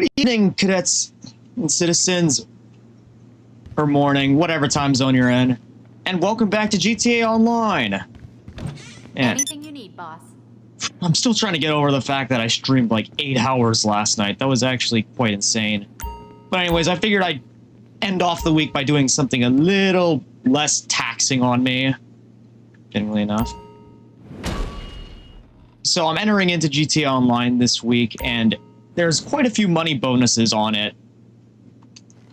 Good evening, cadets and citizens, or morning, whatever time zone you're in, and welcome back to GTA Online. Anything you need, boss. I'm still trying to get over the fact that I streamed like 8 hours last night. That was actually quite insane. But anyways, I figured I'd end off the week by doing something a little less taxing on me, genuinely enough. So I'm entering into GTA Online this week, and there's quite a few money bonuses on it.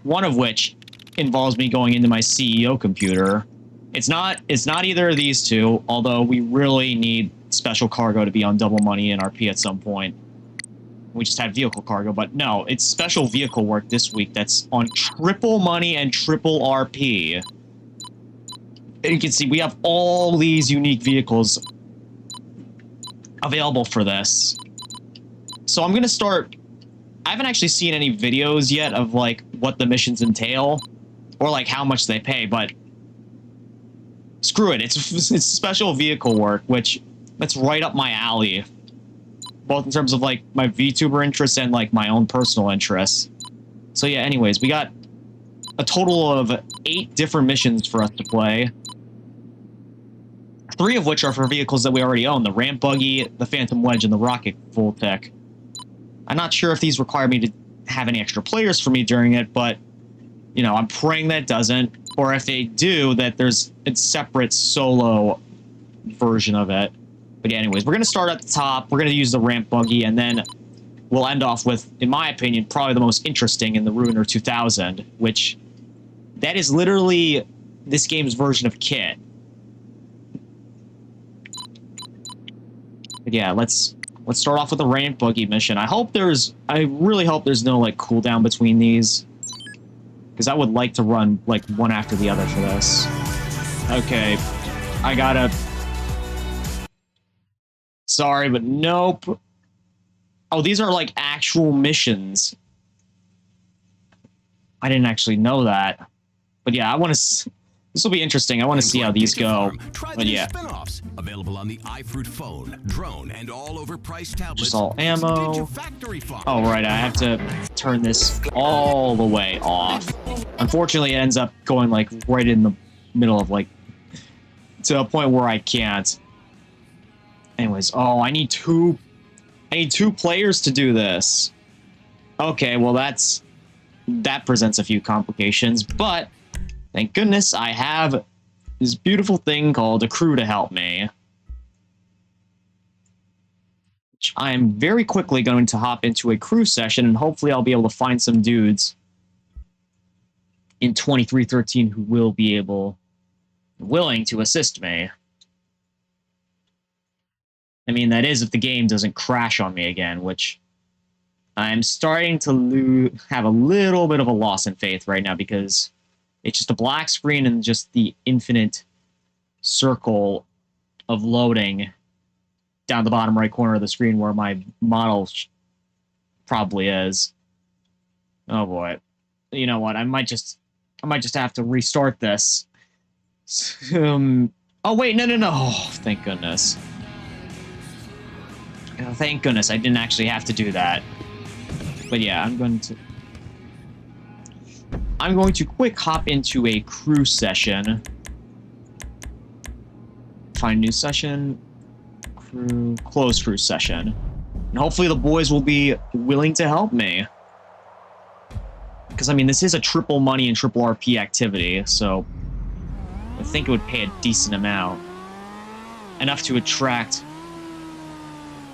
One of which involves me going into my CEO computer. It's not either of these two, although we really need special cargo to be on double money NRP at some point. We just had vehicle cargo, but no, it's special vehicle work this week that's on triple money and triple RP. And you can see we have all these unique vehicles available for this. So I'm gonna start. I haven't actually seen any videos yet of like what the missions entail or like how much they pay, but screw it. It's special vehicle work, which that's right up my alley, both in terms of like my VTuber interests and like my own personal interests. So yeah, anyways, we got a total of 8 different missions for us to play. 3 of which are for vehicles that we already own: the ramp buggy, the Phantom Wedge, and the rocket full tech. I'm not sure if these require me to have any extra players for me during it, but you know, I'm praying that it doesn't, or if they do, that there's a separate solo version of it. But yeah, anyways, we're going to start at the top. We're going to use the ramp buggy, and then we'll end off with, in my opinion, probably the most interesting in the Ruiner 2000, which that is literally this game's version of Kit. But yeah, let's start off with the ramp buggy mission. I really hope there's no like cooldown between these, because I would like to run like one after the other for this. Okay, I gotta. Sorry, but nope. Oh, these are like actual missions. I didn't actually know that. But yeah, I want to. This will be interesting. I want to see how these go. But yeah. Spin-offs available on the iFruit phone, drone, and all overpriced tablets. Just all ammo. Oh, right. I have to turn this all the way off. Unfortunately, it ends up going like right in the middle of like to a point where I can't. Anyways, oh, I need two players to do this. Okay, well that presents a few complications, but thank goodness I have this beautiful thing called a crew to help me. Which I am very quickly going to hop into a crew session, and hopefully I'll be able to find some dudes in 2313 who will be willing to assist me. I mean, that is if the game doesn't crash on me again, which I'm starting to have a little bit of a loss in faith right now, because it's just a black screen and just the infinite circle of loading down the bottom right corner of the screen where my model probably is. Oh boy. You know what? I might just have to restart this. Oh wait, no. Oh, thank goodness. Oh, thank goodness I didn't actually have to do that. But yeah, I'm going to quick hop into a crew session. Find new session. Crew. Close crew session. And hopefully the boys will be willing to help me. Because, I mean, this is a triple money and triple RP activity, so I think it would pay a decent amount. Enough to attract.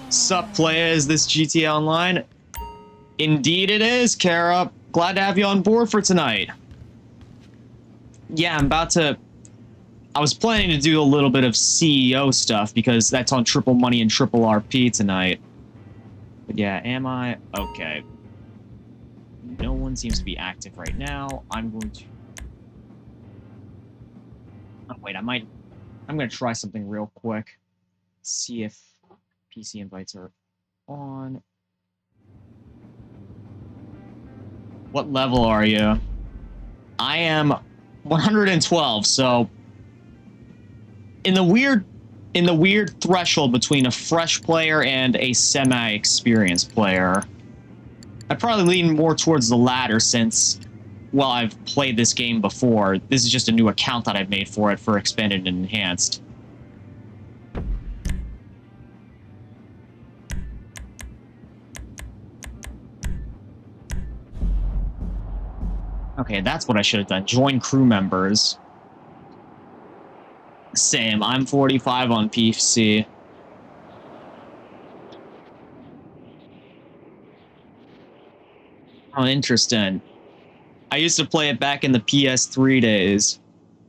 Sup, players, this GTA Online? Indeed it is, Kara. Glad to have you on board for tonight. Yeah, I was planning to do a little bit of CEO stuff, because that's on triple money and triple RP tonight. But yeah, am I? Okay. No one seems to be active right now. I'm going to... Oh, wait, I'm going to try something real quick. See if PC invites are on. What level are you? I am 112, so in the weird threshold between a fresh player and a semi-experienced player. I'd probably lean more towards the latter since, well, I've played this game before. This is just a new account that I've made for it for Expanded and Enhanced. Okay, that's what I should have done. Join crew members. Same, I'm 45 on PC. Oh, interesting. I used to play it back in the PS3 days.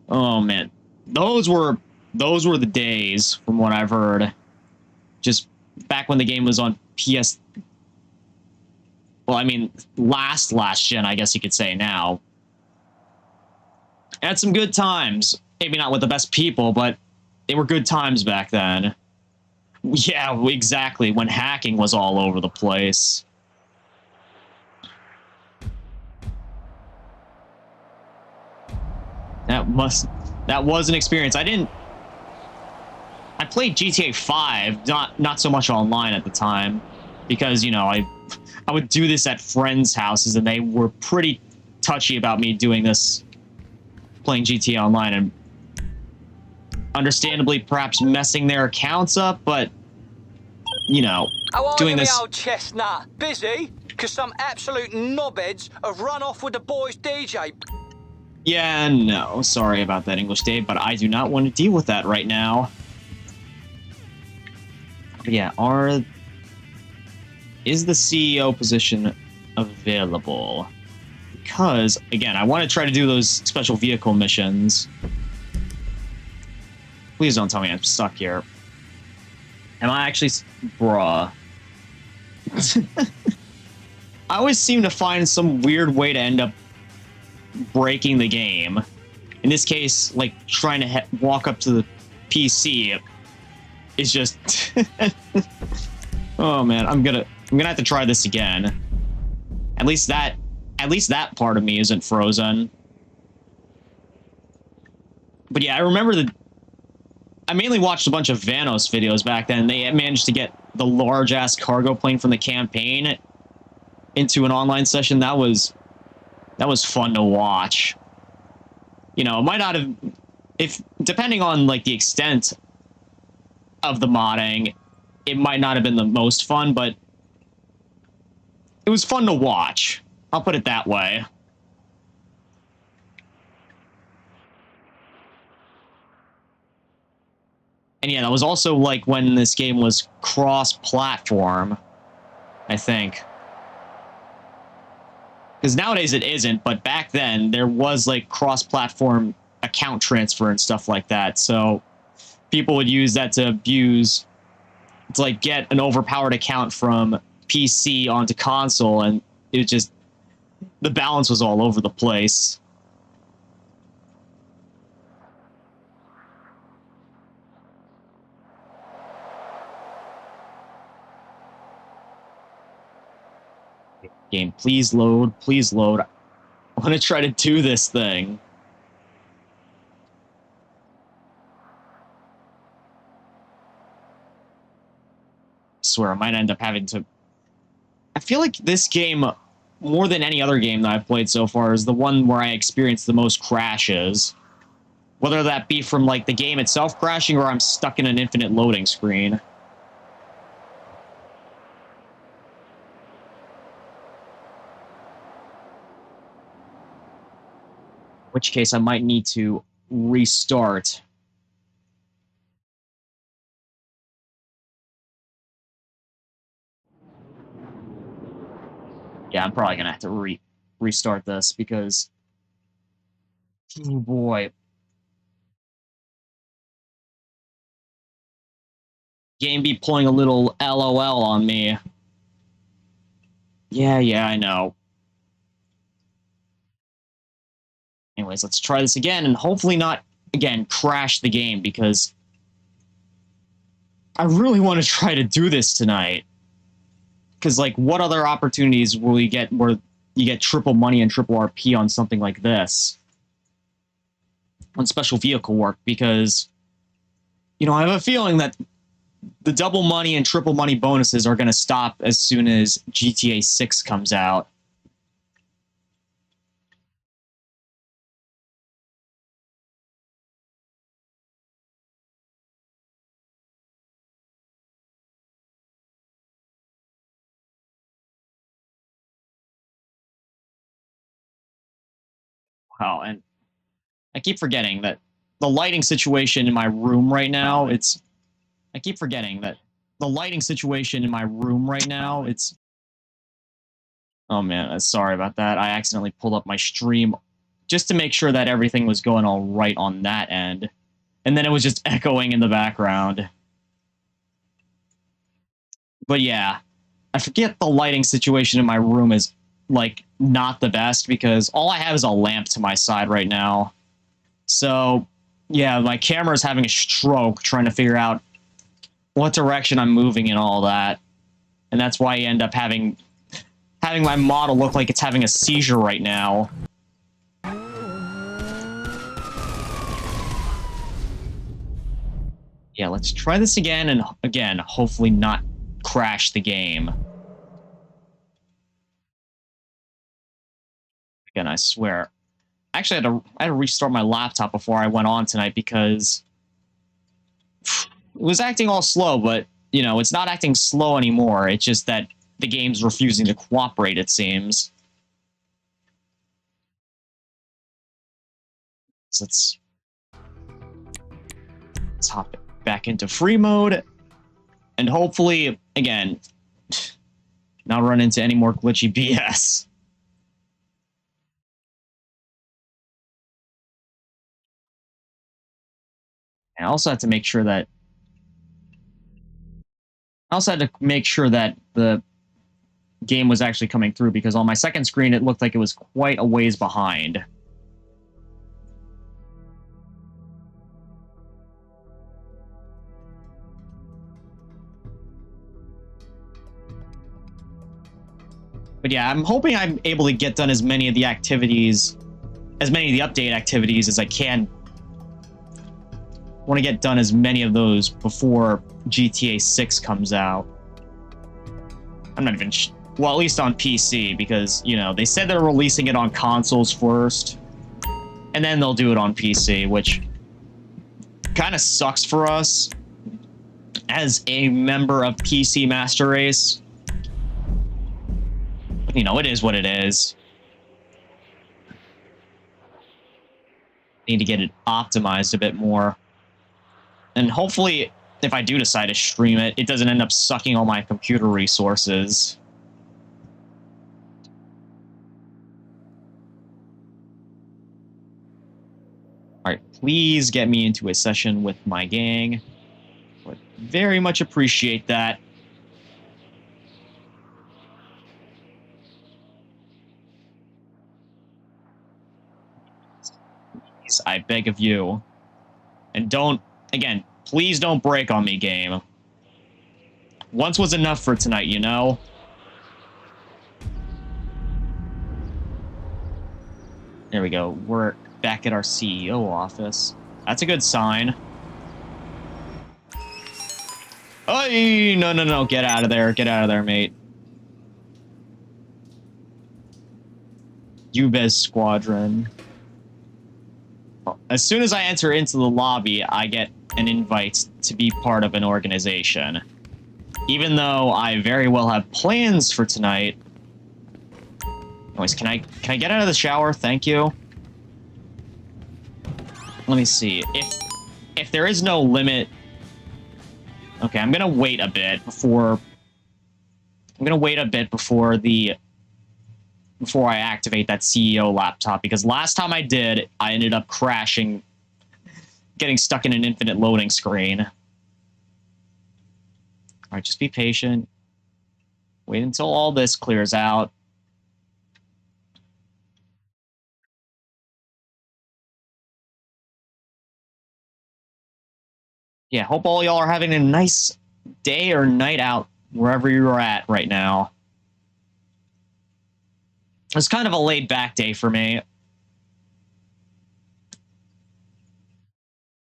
Oh man, those were the days, from what I've heard. Just back when the game was on PS. Well, I mean, last gen, I guess you could say now. Had some good times. Maybe not with the best people, but they were good times back then. Yeah, exactly. When hacking was all over the place. That was an experience. I played GTA 5, not so much online at the time, because, you know, I would do this at friends' houses, and they were pretty touchy about me doing this, playing GTA Online, and understandably perhaps messing their accounts up, but, you know, doing this... How are you, old chestnut? Busy? Because some absolute knobheads have run off with the boys' DJ. Yeah, no, sorry about that, English Dave, but I do not want to deal with that right now. But yeah, is the CEO position available? Because, again, I want to try to do those special vehicle missions. Please don't tell me I'm stuck here. Am I actually... Bruh. I always seem to find some weird way to end up breaking the game. In this case, like, trying to walk up to the PC is just... Oh man, I'm gonna have to try this again. At least that part of me isn't frozen. But yeah, I remember I mainly watched a bunch of Vanos videos back then. They managed to get the large-ass cargo plane from the campaign into an online session. That was fun to watch. You know, it might not have... depending on, like, the extent of the modding, it might not have been the most fun, but it was fun to watch. I'll put it that way. And yeah, that was also like when this game was cross-platform, I think. Because nowadays it isn't, but back then there was like cross-platform account transfer and stuff like that. So people would use that to like get an overpowered account from PC onto console, and it was just, the balance was all over the place. Game, please load, please load. I want to try to do this thing. I swear, I might end up having to... I feel like this game, more than any other game that I've played so far, is the one where I experienced the most crashes. Whether that be from, like, the game itself crashing, or I'm stuck in an infinite loading screen. In which case I might need to restart. Yeah, I'm probably gonna have to restart this because, oh boy, game be pulling a little LOL on me. Yeah, I know. Anyways, let's try this again, and hopefully not, again, crash the game, because I really want to try to do this tonight. Because, like, what other opportunities will you get where you get triple money and triple RP on something like this? On special vehicle work, because, you know, I have a feeling that the double money and triple money bonuses are going to stop as soon as GTA 6 comes out. Wow, and I keep forgetting that the lighting situation in my room right now, I keep forgetting that the lighting situation in my room right now, oh man, sorry about that. I accidentally pulled up my stream just to make sure that everything was going all right on that end. And then it was just echoing in the background. But yeah, I forget the lighting situation in my room is, like, not the best because all I have is a lamp to my side right now. So, yeah, my camera is having a stroke trying to figure out what direction I'm moving and all that. And that's why you end up having my model look like it's having a seizure right now. Yeah, let's try this again, and again, hopefully not crash the game. Again, I swear. Actually, I had to restart my laptop before I went on tonight because it was acting all slow, but, you know, it's not acting slow anymore. It's just that the game's refusing to cooperate, it seems. So let's hop back into free mode. And hopefully, again, not run into any more glitchy BS. I also had to make sure that the game was actually coming through because on my second screen it looked like it was quite a ways behind. But yeah, I'm hoping I'm able to get done as many of the update activities as I can. I want to get done as many of those before GTA 6 comes out. I'm not even... well, at least on PC, because, you know, they said they're releasing it on consoles first, and then they'll do it on PC, which kind of sucks for us as a member of PC Master Race. You know, it is what it is. Need to get it optimized a bit more. And hopefully, if I do decide to stream it, it doesn't end up sucking all my computer resources. Alright, please get me into a session with my gang. Would very much appreciate that. Please, I beg of you. And don't, again, please don't break on me, game. Once was enough for tonight, you know? There we go. We're back at our CEO office. That's a good sign. Hey, no. Get out of there. Get out of there, mate. Ubez Squadron. Well, as soon as I enter into the lobby, I get an invite to be part of an organization. Even though I very well have plans for tonight. Anyways, can I get out of the shower? Thank you. Let me see. If there is no limit... Okay, I'm gonna wait a bit before I activate that CEO laptop, because last time I did, I ended up crashing, getting stuck in an infinite loading screen. Alright, just be patient. Wait until all this clears out. Yeah, hope all y'all are having a nice day or night out wherever you're at right now. It's kind of a laid-back day for me.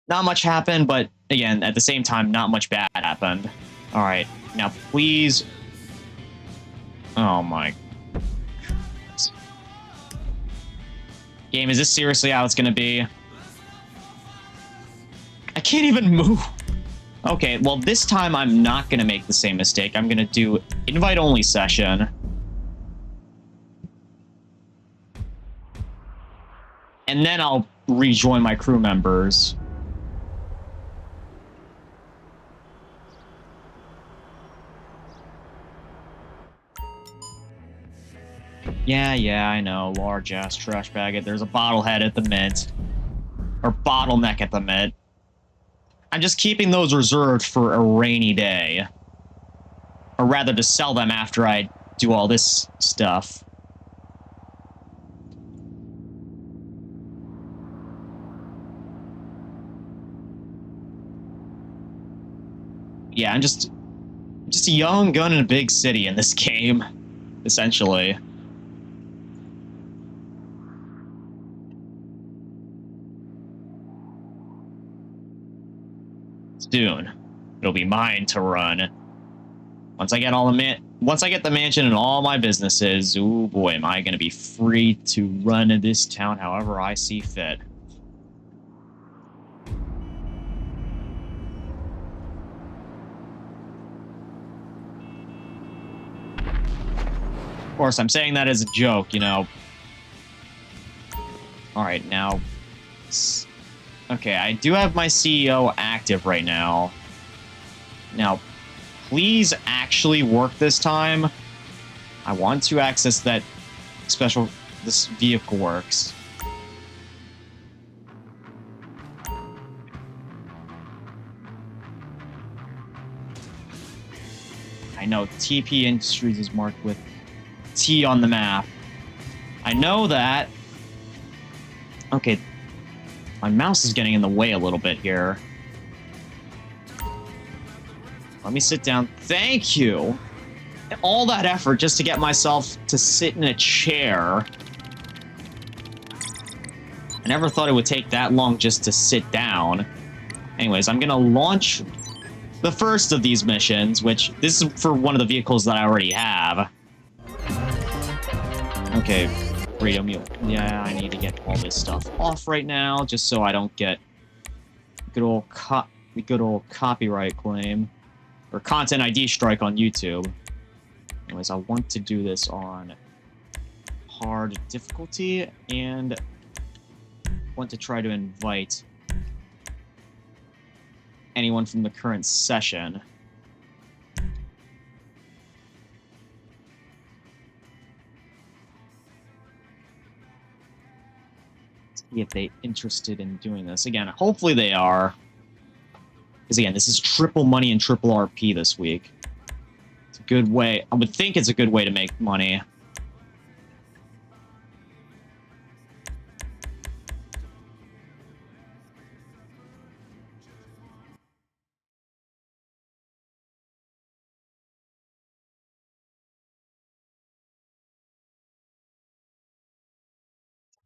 Not much happened, but again, at the same time, not much bad happened. All right, now please. Oh my. Game, is this seriously how it's gonna be? I can't even move. Okay, well, this time I'm not gonna make the same mistake. I'm gonna do invite-only session. And then I'll rejoin my crew members. Yeah, I know. Large-ass trash bag. There's a bottlehead at the mint. Or bottleneck at the mint. I'm just keeping those reserved for a rainy day. Or rather, to sell them after I do all this stuff. Yeah, I'm just a young gun in a big city in this game, essentially. Soon, it'll be mine to run. Once I get the mansion and all my businesses, ooh boy, am I gonna be free to run this town however I see fit. Of course, I'm saying that as a joke, you know. Alright, now... Okay, I do have my CEO active right now. Now, please actually work this time. I want to access that this vehicle works. I know TP Industries is marked with T on the map. I know that. Okay. My mouse is getting in the way a little bit here. Let me sit down. Thank you! All that effort just to get myself to sit in a chair. I never thought it would take that long just to sit down. Anyways, I'm gonna launch the first of these missions, which this is for one of the vehicles that I already have. Okay, Freedom Mule. Yeah, I need to get all this stuff off right now, just so I don't get good old copyright claim or content ID strike on YouTube. Anyways, I want to do this on hard difficulty and want to try to invite anyone from the current session. See if they're interested in doing this. Again, hopefully they are. Because again, this is triple money and triple RP this week. It's a good way. I would think it's a good way to make money.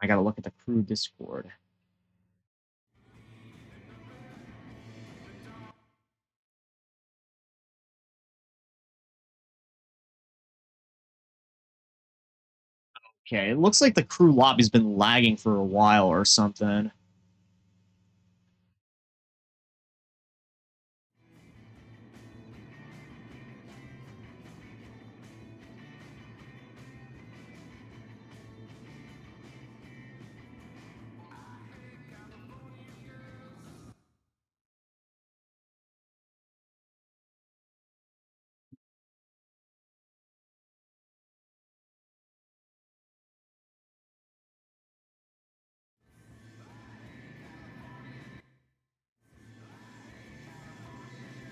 I gotta look at the crew Discord. Okay, it looks like the crew lobby's been lagging for a while or something.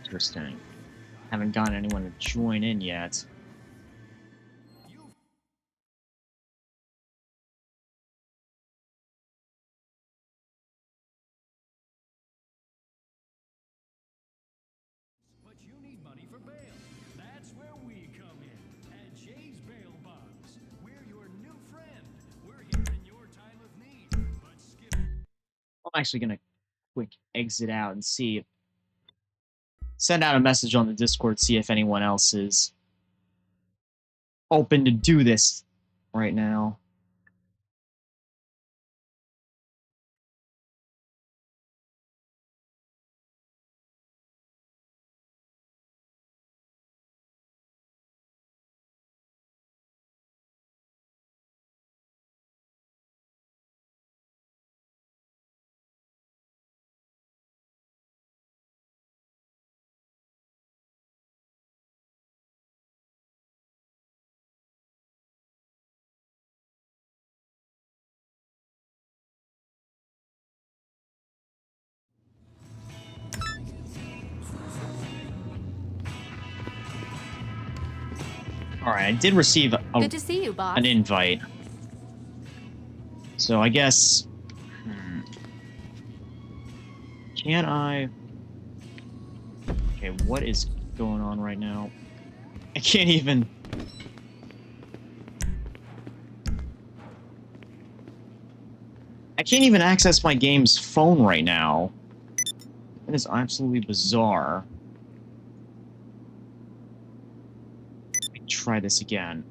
Interesting. Haven't gotten anyone to join in yet. But you need money for bail. That's where we come in. At Jay's Bail Bonds. We're your new friend. We're here in your time of need. But skip. I'm actually gonna quick exit out and see send out a message on the Discord, see if anyone else is open to do this right now. Alright, I did receive Good to see you, boss. an invite. So I guess... Can I... Okay, what is going on right now? I can't even... I can't even access my game's phone right now. That is absolutely bizarre. Let me try this again.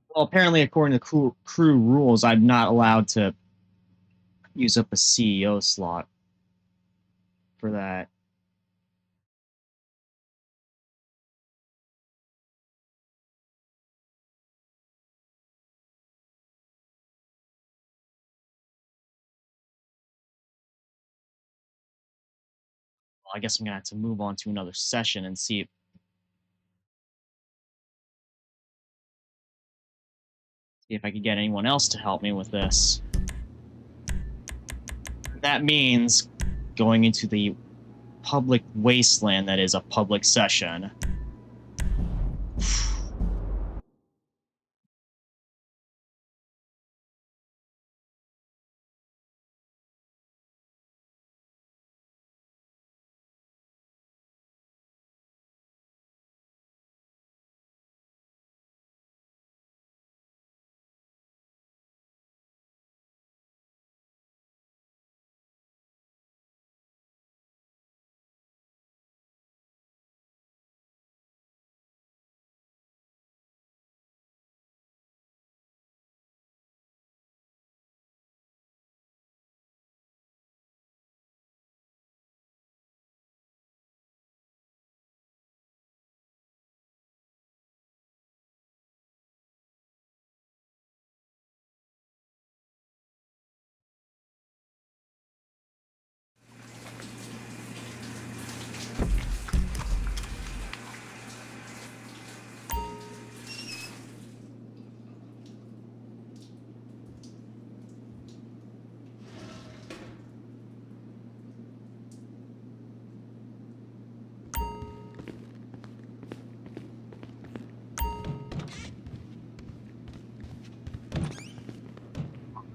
Well, apparently, according to crew rules, I'm not allowed to use up a CEO slot for that. Well, I guess I'm gonna have to move on to another session and see if I can get anyone else to help me with this. That means going into the public wasteland that is a public session.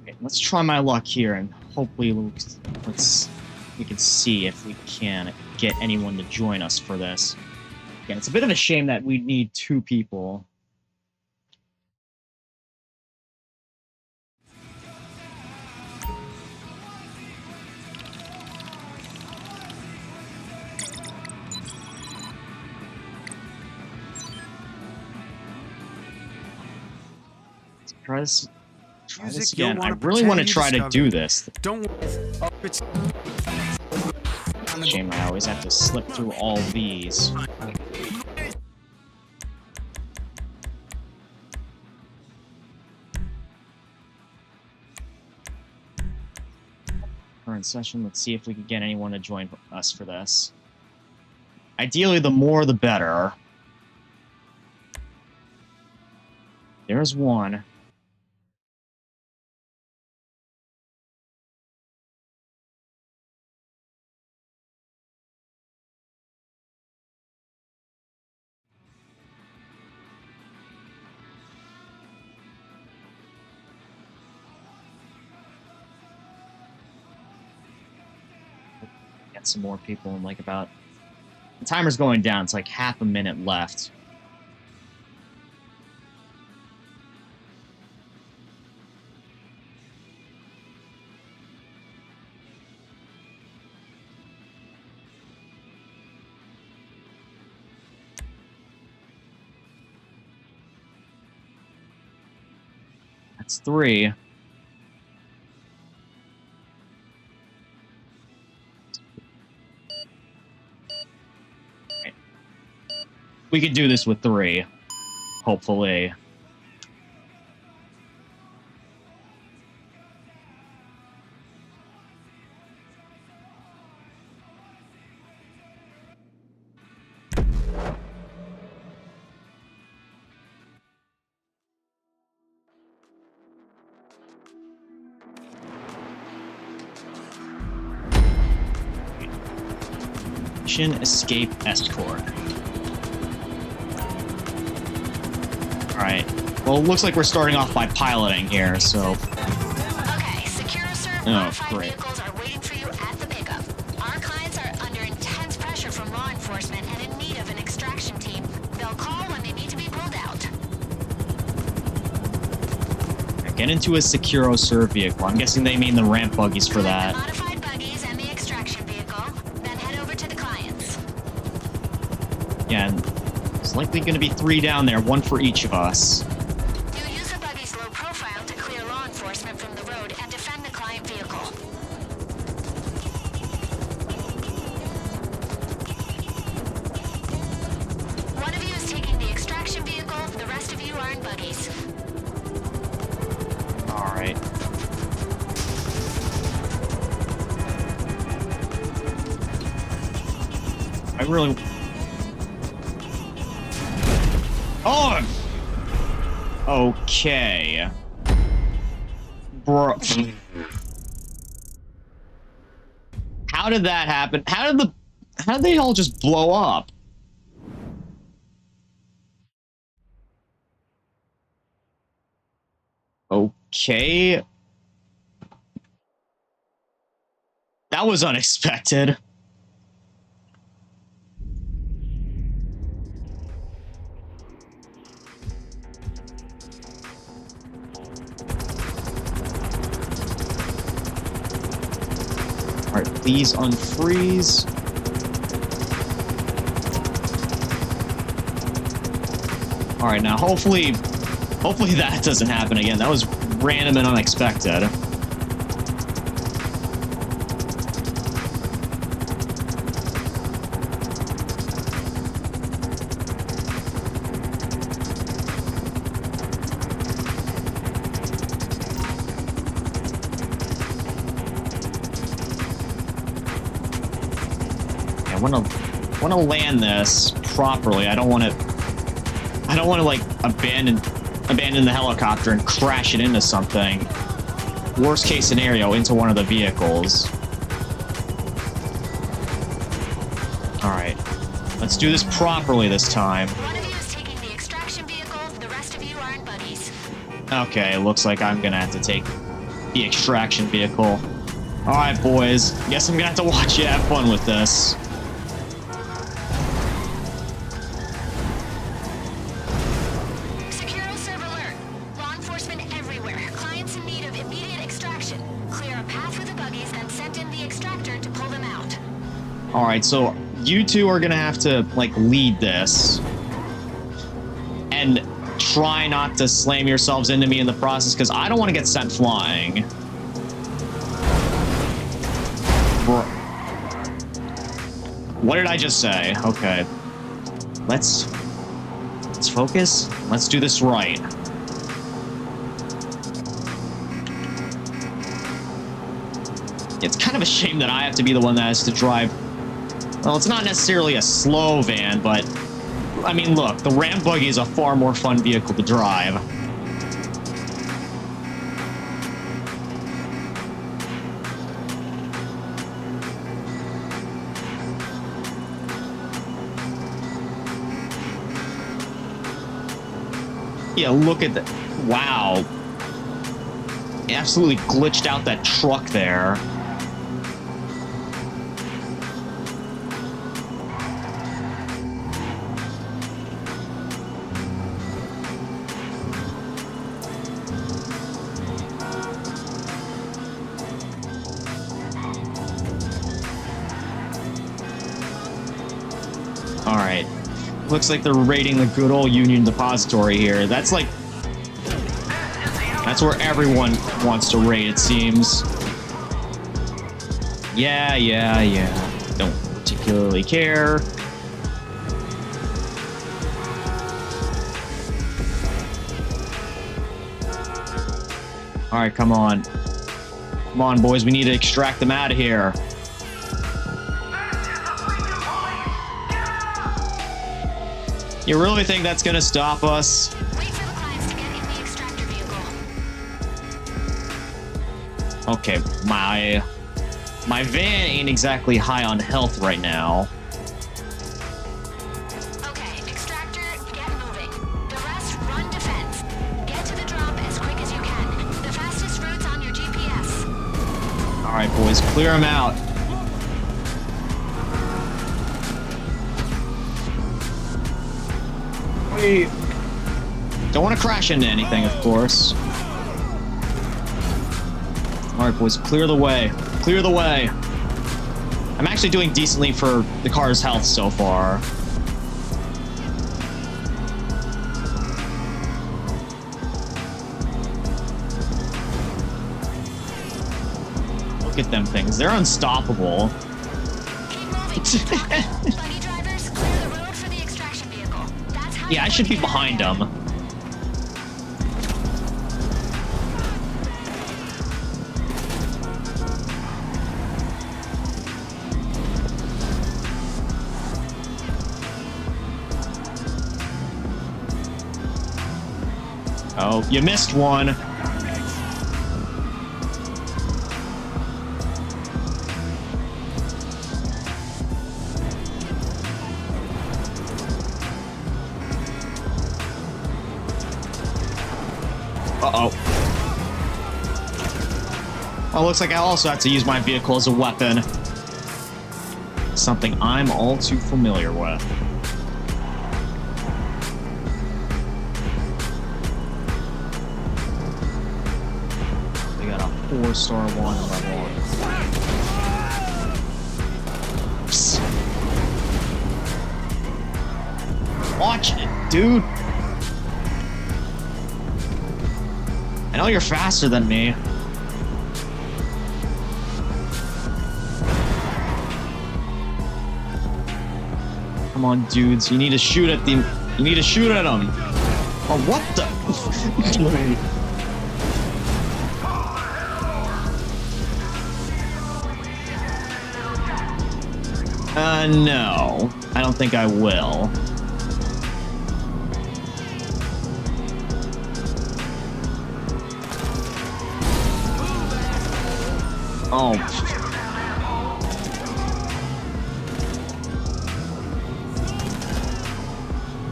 Okay, let's try my luck here, and hopefully we can see if we can get anyone to join us for this. Yeah, it's a bit of a shame that we need 2 people. Let's try this again. I really want to try to do this. Don't. Shame I always have to slip through all these. Current session. Let's see if we can get anyone to join us for this. Ideally, the more the better. There's one. add some more people in like about... The timer's going down. It's like half a minute left. That's 3. We could do this with 3, hopefully. Mission Escape Escort. Alright. Well, it looks like we're starting off by piloting here, so... Okay, SecuroServe modified great. vehicles are waiting for you at the pickup. Our clients are under intense pressure from law enforcement and in need of an extraction team. They'll call when they need to be pulled out. Get into a SecuroServe vehicle. I'm guessing they mean the ramp buggies for that. The modified buggies and the extraction vehicle, then head over to the clients. Yeah, and there's likely going to be 3 down there, 1 for each of us. You use the buggy's low profile to clear law enforcement from the road and defend the client vehicle. One of you is taking the extraction vehicle, the rest of you are in buggies. Alright. I really... Oh! Okay. Bro... How did that happen? How did they all just blow up? Okay. That was unexpected. Alright, please unfreeze. Alright, now hopefully that doesn't happen again. That was random and unexpected. I want to land this properly. I don't want to like abandon the helicopter and crash it into something. Worst case scenario, into one of the vehicles. Alright. Let's do this properly this time. One of you is taking the extraction vehicle, the rest of you are in buggies. Okay, looks like I'm gonna have to take the extraction vehicle. Alright, boys. Guess I'm gonna have to watch you have fun with this. SecuroServe alert. Law enforcement everywhere. Clients in need of immediate extraction. Clear a path with the buggies and send in the extractor to pull them out. Alright, so you two are gonna have to, like, lead this. And try not to slam yourselves into me in the process, because I don't want to get sent flying. What did I just say? Okay. Let's focus. Let's do this right. It's kind of a shame that I have to be the one that has to drive. Well, it's not necessarily a slow van, but I mean, look, the ramp buggy is a far more fun vehicle to drive. Yeah, look at that. Wow. Absolutely glitched out that truck there. Alright. Looks like they're raiding the good old Union Depository here. That's like... That's where everyone wants to raid, it seems. Yeah. Don't particularly care. Alright, come on. Come on, boys. We need to extract them out of here. You really think that's gonna stop us? Wait for the clients to get in the extractor vehicle. Okay, my van ain't exactly high on health right now. Okay, extractor, get moving. The rest, run defense. Get to the drop as quick as you can. The fastest route's on your GPS. Alright, boys, clear them out. We don't want to crash into anything, of course. Alright, boys, clear the way. Clear the way. I'm actually doing decently for the car's health so far. Look at them things. They're unstoppable. Keep moving. Keep talking. Buggy drivers, clear the road for the extraction vehicle. That's how Yeah, I should be behind them. Oh, you missed one. Uh-oh. Oh, looks like I also have to use my vehicle as a weapon. Something I'm all too familiar with. They got a 4-star one level. Psst. Watch it, dude. I know you're faster than me. Come on, dudes. You need to shoot at them. You need to shoot at them. Oh, what the? No. I don't think I will. Oh.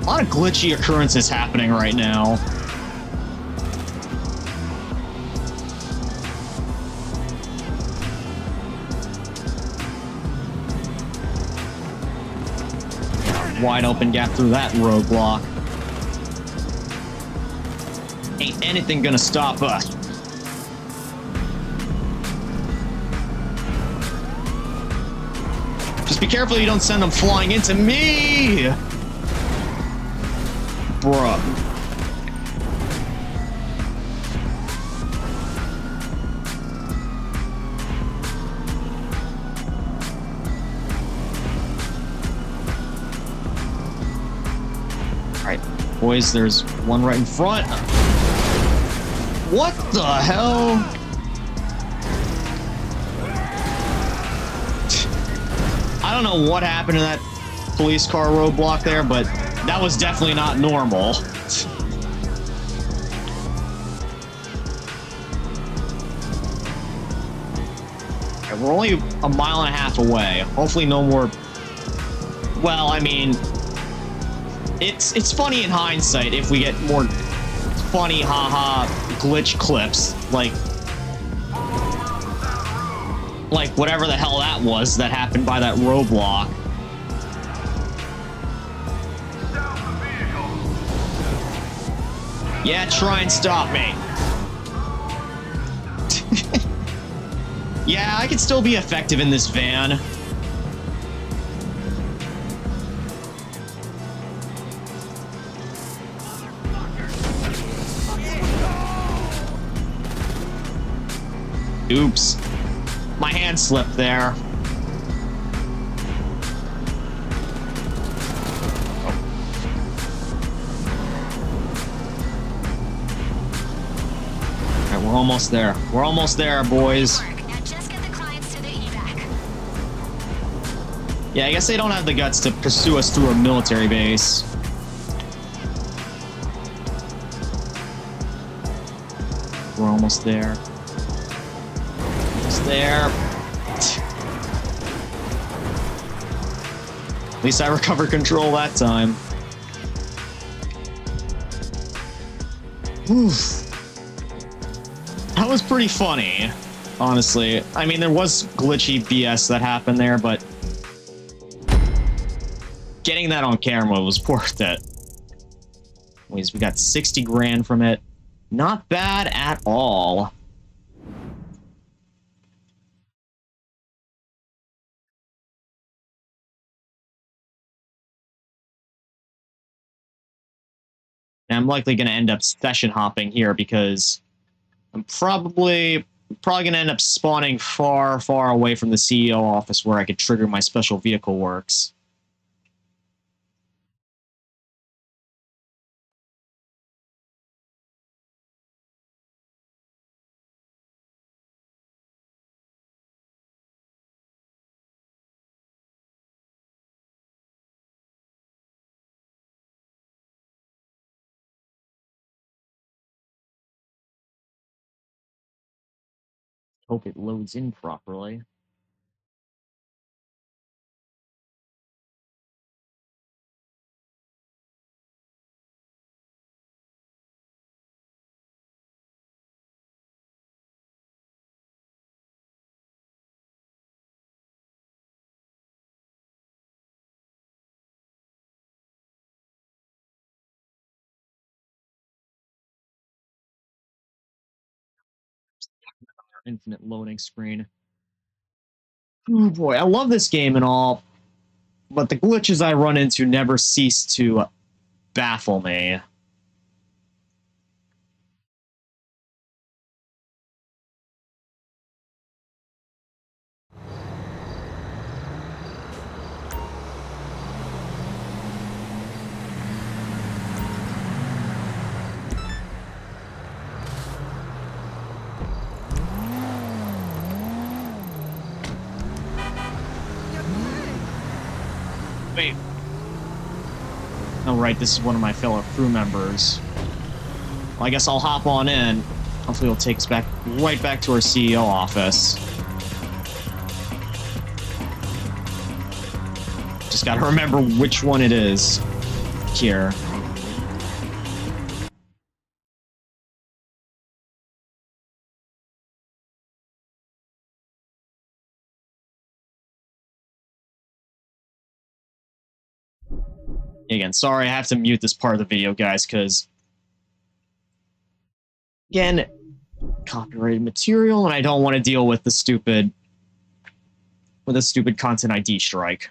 A lot of glitchy occurrences happening right now. Wide open gap through that roadblock. Ain't anything gonna stop us. Just be careful you don't send them flying into me! Bruh. Alright, boys, there's one right in front. What the hell? I don't know what happened to that police car roadblock there, but that was definitely not normal. Okay, we're only a mile and a half away. Hopefully no more... Well, I mean... It's funny in hindsight if we get more funny haha glitch clips, like whatever the hell that was that happened by that roadblock. Yeah, try and stop me. Yeah, I could still be effective in this van. Oops. My hand slipped there. Alright, we're almost there. We're almost there, boys. Now just get the clients to the evac. Yeah, I guess they don't have the guts to pursue us through a military base. We're almost there. Almost there. At least I recovered control that time. Oof. That was pretty funny, honestly. I mean, there was glitchy BS that happened there, but getting that on camera was worth it. Anyways, we got 60 grand from it. Not bad at all. And I'm likely going to end up session hopping here because I'm probably going to end up spawning far, far away from the CEO office where I could trigger my special vehicle works. Hope it loads in properly. Infinite loading screen. Oh boy, I love this game and all, but the glitches I run into never cease to baffle me. Wait. Oh, right, this is one of my fellow crew members. Well, I guess I'll hop on in. Hopefully it'll take us back, right back to our CEO office. Just gotta remember which one it is here. Again, sorry, I have to mute this part of the video, guys, because again, copyrighted material, and I don't want to deal with the stupid content ID strike.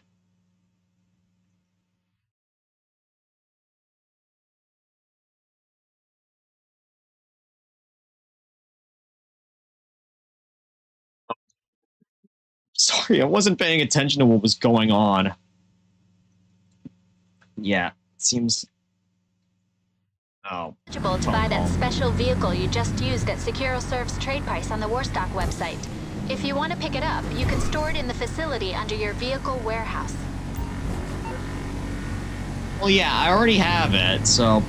Sorry, I wasn't paying attention to what was going on. Yeah, it seems. Oh. Eligible to buy that special vehicle you just used at SecuroServe's trade price on the Warstock website. If you want to pick it up, you can store it in the facility under your vehicle warehouse. Well, yeah, I already have it, so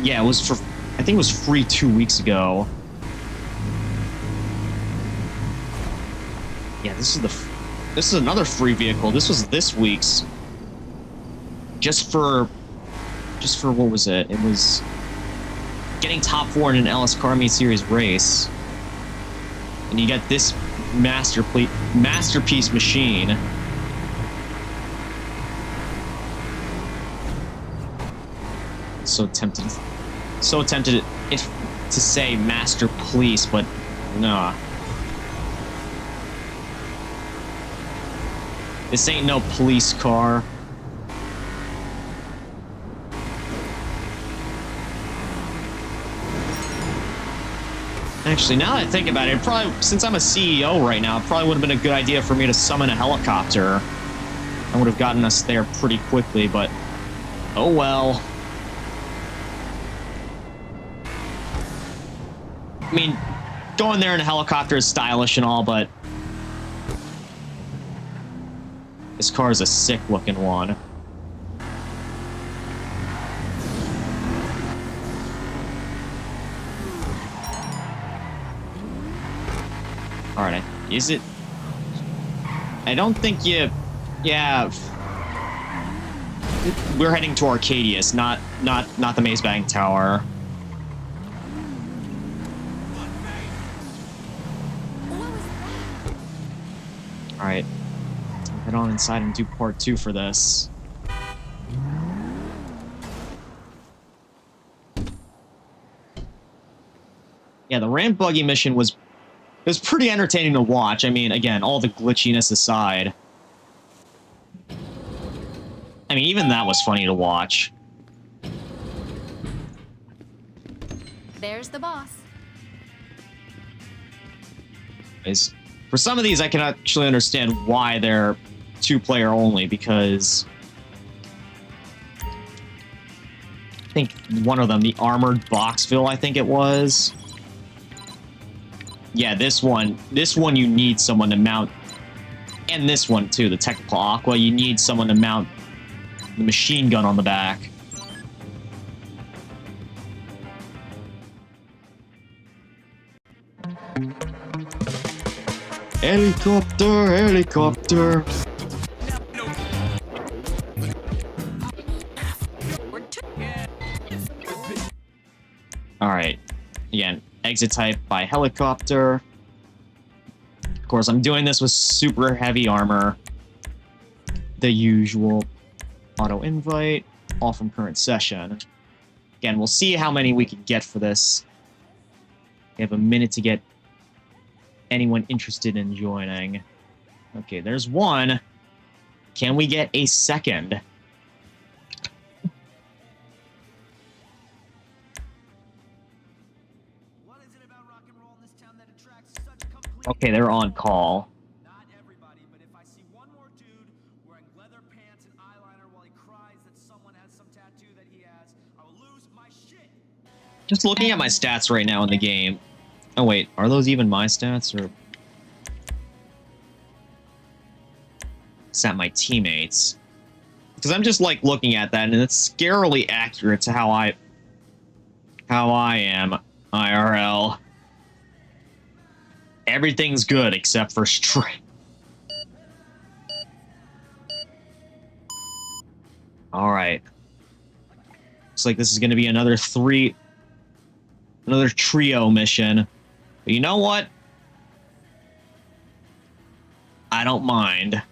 yeah, it was for. I think it was free 2 weeks ago. Yeah, this is another free vehicle. This was this week's. Just for what was it? It was getting top 4 in an LS Car Meet Series race. And you get this masterpiece machine. So tempted to say Master Police, but nah. This ain't no police car. Actually, now that I think about it, probably, since I'm a CEO right now, it probably would have been a good idea for me to summon a helicopter. That would have gotten us there pretty quickly, but oh well. I mean, going there in a helicopter is stylish and all, but this car is a sick-looking one. Alright, is it... I don't think you... Yeah... We're heading to Arcadius, not the Maze Bank Tower. Alright. Head on inside and do part 2 for this. Yeah, the ramp buggy mission was pretty entertaining to watch. I mean, again, all the glitchiness aside. I mean, even that was funny to watch. There's the boss. For some of these, I can actually understand why they're 2-player only, because I think one of them, the Armored Boxville, I think it was. Yeah, this one you need someone to mount, and this one too, the Technical Aqua, you need someone to mount the machine gun on the back. Helicopter, helicopter. Alright, again, exit type by helicopter. Of course, I'm doing this with super heavy armor. The usual auto invite, all from current session. Again, we'll see how many we can get for this. We have a minute to get anyone interested in joining. Okay, there's one. Can we get a second? Okay, they're on call. Not everybody, but if I see one more dude wearing leather pants and eyeliner while he cries that someone has some tattoo that he has, I will lose my shit. Just looking at my stats right now in the game. Oh wait, are those even my stats, or is that my teammates? Because I'm just like looking at that, and it's scarily accurate to how I am IRL. Everything's good except for strength. All right. Looks like this is going to be another trio mission. But you know what? I don't mind.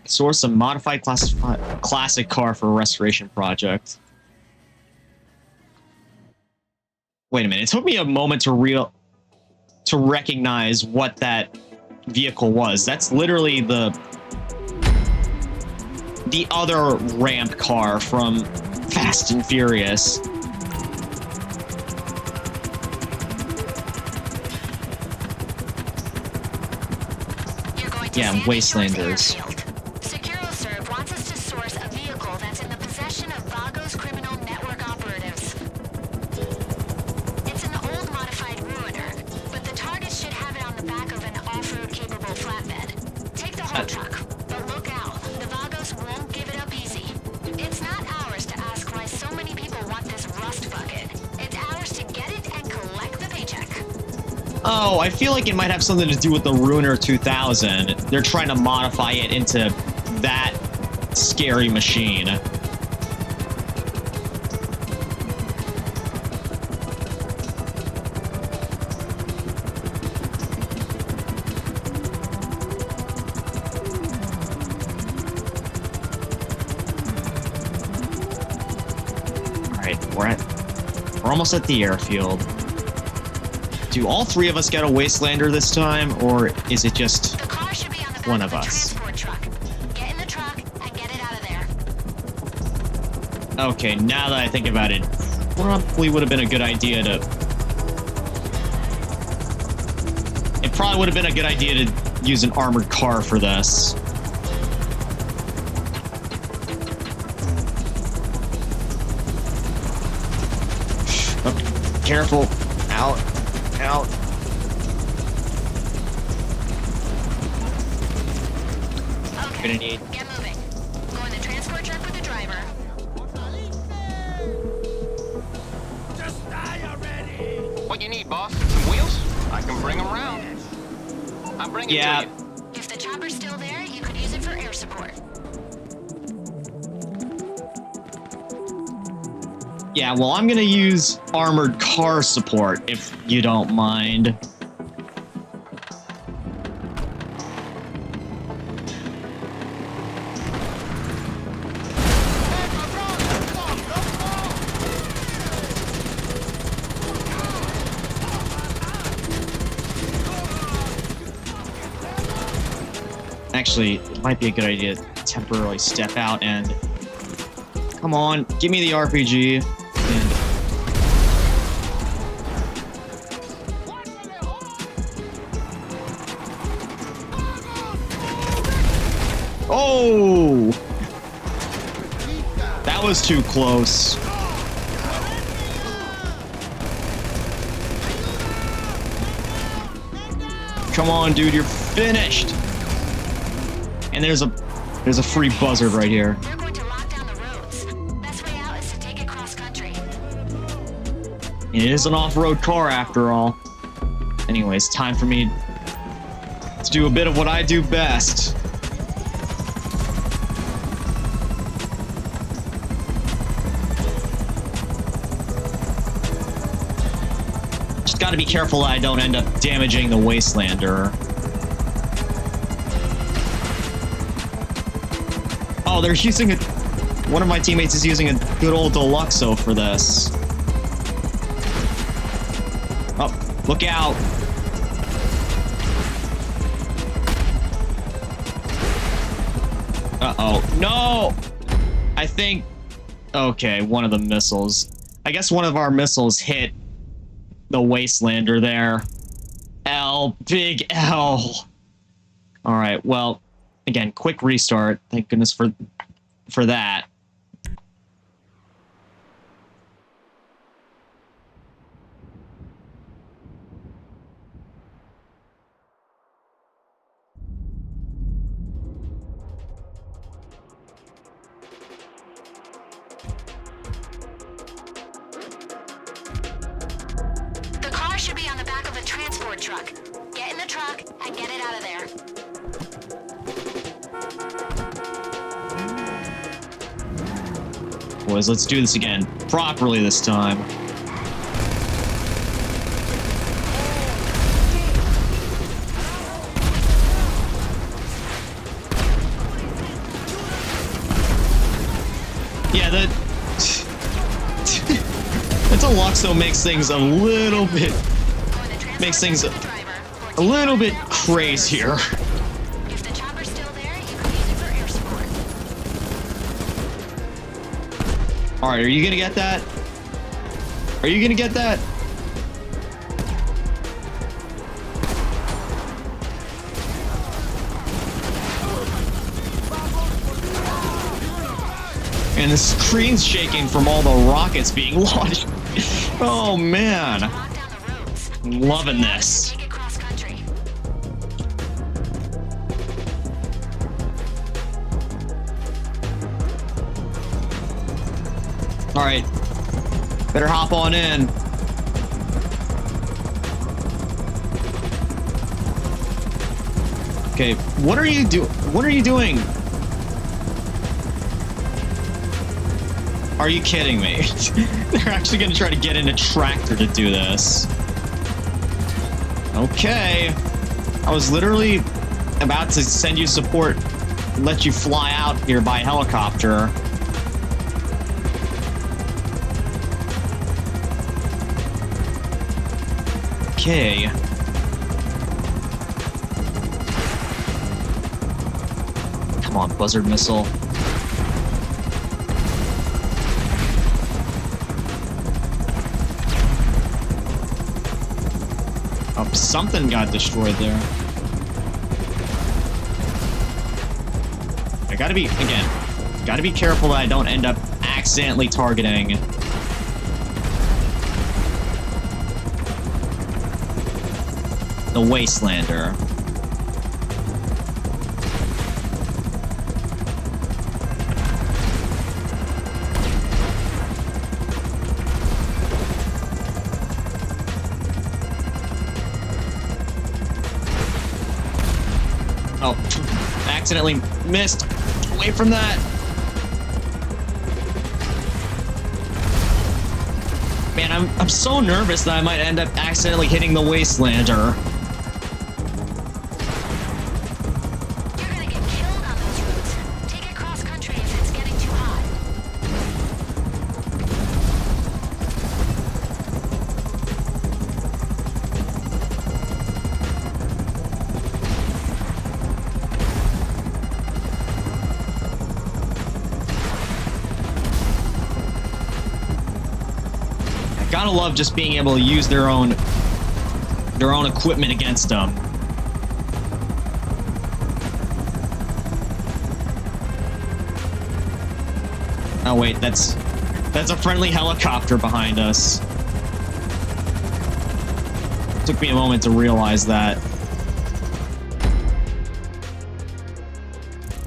Source a modified classic car for a restoration project. Wait a minute. It took me a moment to recognize what that vehicle was. That's literally the other ramp car from Fast and Furious. Yeah, Wastelanders. SecuroServe wants us to source a vehicle that's in the possession of Vago's criminal network operatives. It's an old modified Ruiner, but the target should have it on the back of an off-road capable flatbed. Take the whole truck, but look out. The Vagos won't give it up easy. It's not ours to ask why so many people want this rust bucket. It's ours to get it and collect the paycheck. Oh, I feel like it might have something to do with the Ruiner 2000. They're trying to modify it into that scary machine. Alright, we're almost at the airfield. Do all three of us get a Wastelander this time, or is it just The car should be on the back one of of the us? transport truck. Get in the truck and get it out of there. Okay, now that I think about it, probably would have been a good idea to probably would have been a good idea to use an armored car for this. Oh, careful. Out. Out. Okay, Gonna need... get moving. Go in the transport truck with the driver. Just die already! What you need, boss? Some wheels? I can bring them around. I'm bringing Yeah. to you. If the chopper's still there, you could use it for air support. Yeah, well, I'm gonna use armored car support, if you don't mind. Actually, it might be a good idea to temporarily step out and... Come on, give me the RPG. And... Oh! That was too close. Come on, dude, you're finished. And there's a free buzzard right here. They're going to lock down the roads. Best way out is to take it cross country. It is an off-road car after all. Anyways, time for me to do a bit of what I do best. Just gotta be careful that I don't end up damaging the Wastelander. Oh, they're using a... One of my teammates is using a good old Deluxo for this. Oh, look out. Uh-oh. No! I think... Okay, one of the missiles. I guess one of our missiles hit the Wastelander there. L. Big L. Alright, well... Again, quick restart. Thank goodness for that. The car should be on the back of a transport truck. Get in the truck and get it out of there. Boys, let's do this again. Properly this time. Yeah, that Deluxo makes things a little bit... Makes things a little bit crazier. If the chopper's still there, you can use it for air support. Alright, are you gonna get that? Are you gonna get that? And the screen's shaking from all the rockets being launched. Oh man. Lock down the roads. I'm loving this. Take it cross country. Alright. Better hop on in. Okay, what are you doing? What are you doing? Are you kidding me? They're actually gonna try to get in a tractor to do this. Okay. I was literally about to send you support, let you fly out here by helicopter. Okay. Come on, buzzard missile. Oh, something got destroyed there. I gotta be, again, gotta be careful that I don't end up accidentally targeting the Wastelander. Oh, accidentally missed. Away from that. Man, I'm so nervous that I might end up accidentally hitting the Wastelander. You're gonna get killed on those routes. Take it cross country if it's getting too hot. Gotta love just being able to use their own equipment against them. Oh wait, that's a friendly helicopter behind us. Took me a moment to realize that.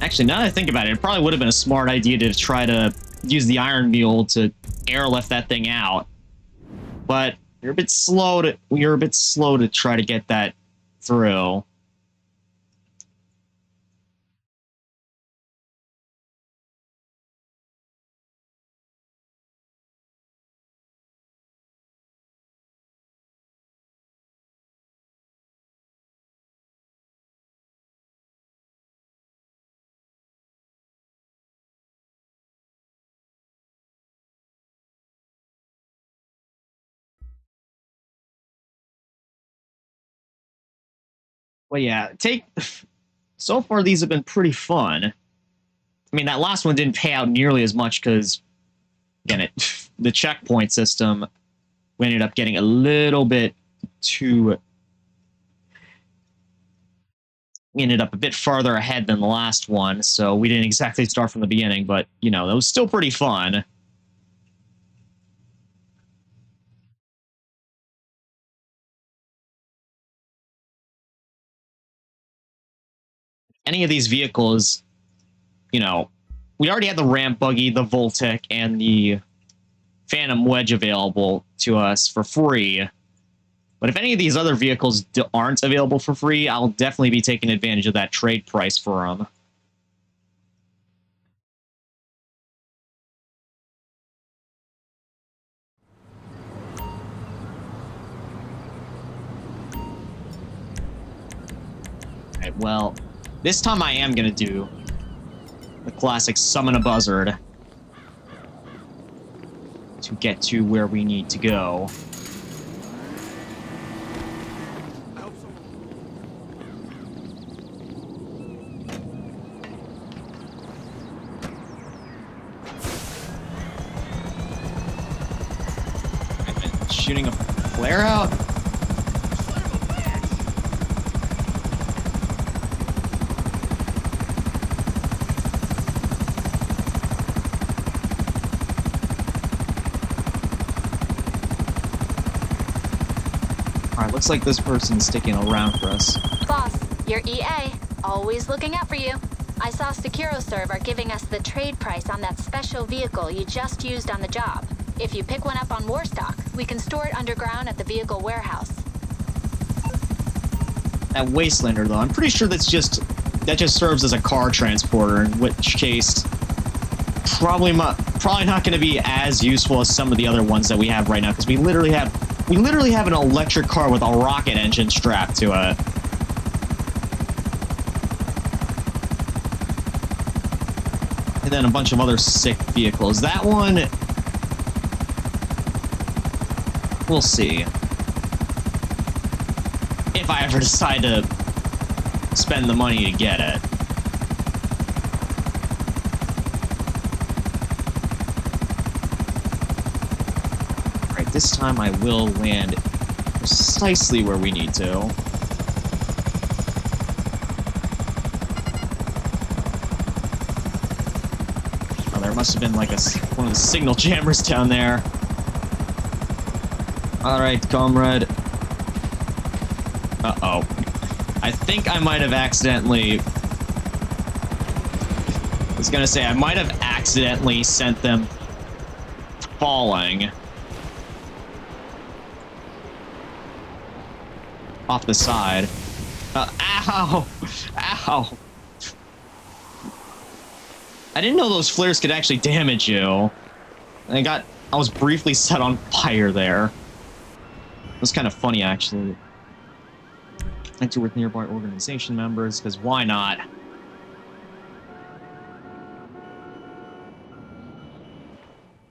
Actually, now that I think about it, it probably would have been a smart idea to try to use the Iron Mule to airlift that thing out. But you're a bit slow to try to get that through. Well, yeah, so far these have been pretty fun. I mean, that last one didn't pay out nearly as much because, again, the checkpoint system, we ended up getting a little bit too... We ended up a bit farther ahead than the last one, so we didn't exactly start from the beginning, but, you know, it was still pretty fun. Any of these vehicles, you know, we already had the ramp buggy, the Voltic, and the Phantom Wedge available to us for free. But if any of these other vehicles aren't available for free, I'll definitely be taking advantage of that trade price for them. Alright, well, this time I am going to do the classic summon a buzzard to get to where we need to go. Shooting a flare out? Alright, looks like this person's sticking around for us. Boss, you're EA. Always looking out for you. I saw SecuroServe are giving us the trade price on that special vehicle you just used on the job. If you pick one up on Warstock, we can store it underground at the vehicle warehouse. That Wastelander, though, I'm pretty sure that just serves as a car transporter, in which case probably not going to be as useful as some of the other ones that we have right now, because we literally have an electric car with a rocket engine strapped to it. And then a bunch of other sick vehicles. That one, we'll see. If I ever decide to spend the money to get it. Alright, this time I will land precisely where we need to. Oh, there must have been like one of the signal jammers down there. Alright, comrade. Uh-oh. I think I might have accidentally... I was gonna say, I might have accidentally sent them falling off the side. Ow! Ow! I didn't know those flares could actually damage you. I was briefly set on fire there. It was kind of funny, actually. And to with nearby organization members, because why not?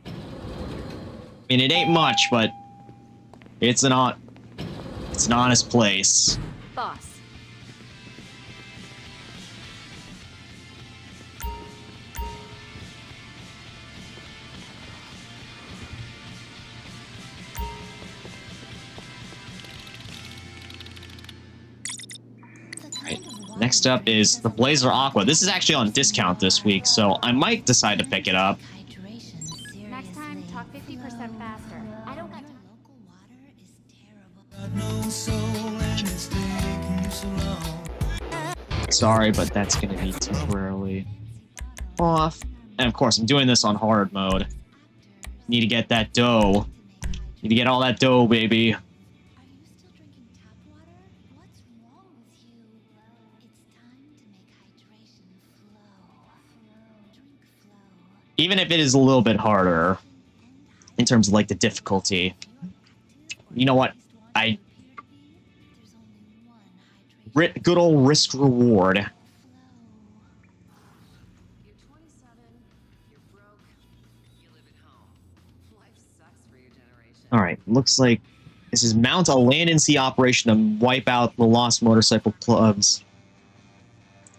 I mean, it ain't much, but it's an honest place. Boss. Next up is the Blazer Aqua. This is actually on discount this week, so I might decide to pick it up. Next time, talk 50% faster. I don't got Sorry, but that's going to be temporarily off. And of course, I'm doing this on hard mode. Need to get that dough. Need to get all that dough, baby. Even if it is a little bit harder in terms of like the difficulty. You know what? Good old risk reward. You're 27, you're broke, you live at home. Life sucks for your generation. Alright, looks like this is mount a land and sea operation to wipe out the Lost Motorcycle Club's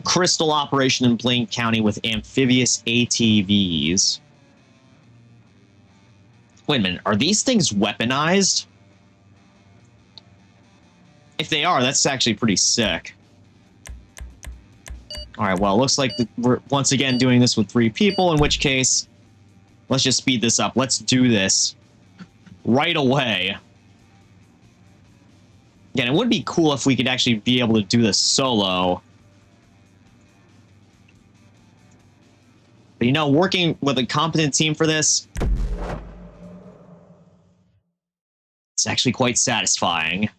Crystal operation in Blaine County with amphibious ATVs. Wait a minute, are these things weaponized? If they are, that's actually pretty sick. Alright, well, it looks like we're once again doing this with 3 people, in which case, let's just speed this up. Let's do this right away. Again, it would be cool if we could actually be able to do this solo. But you know, working with a competent team for this, it's actually quite satisfying.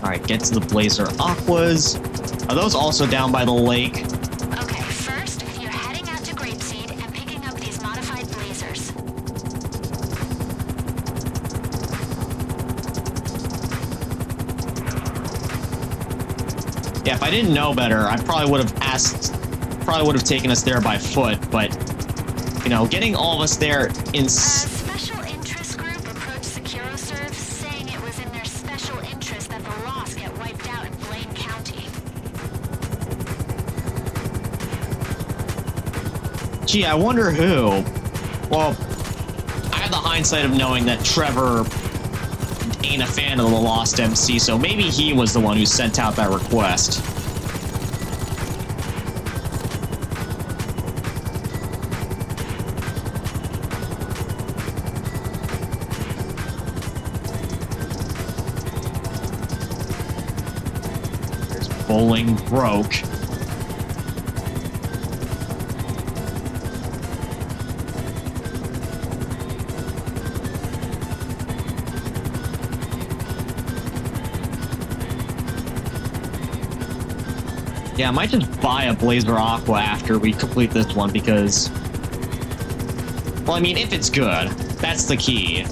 Alright, get to the Blazer Aquas. Are those also down by the lake? Okay, first, you're heading out to Grapeseed and picking up these modified Blazers. Yeah, if I didn't know better, I probably would have taken us there by foot, but, you know, getting all of us there in... A special interest group approached SecuroServe saying it was in their special interest that the Lost get wiped out in Blaine County. Gee, I wonder who. Well, I have the hindsight of knowing that Trevor ain't a fan of the Lost MC, so maybe he was the one who sent out that request. There's Bowling Broke. Yeah, I might just buy a Blazer Aqua after we complete this one because... Well, I mean, if it's good, that's the key.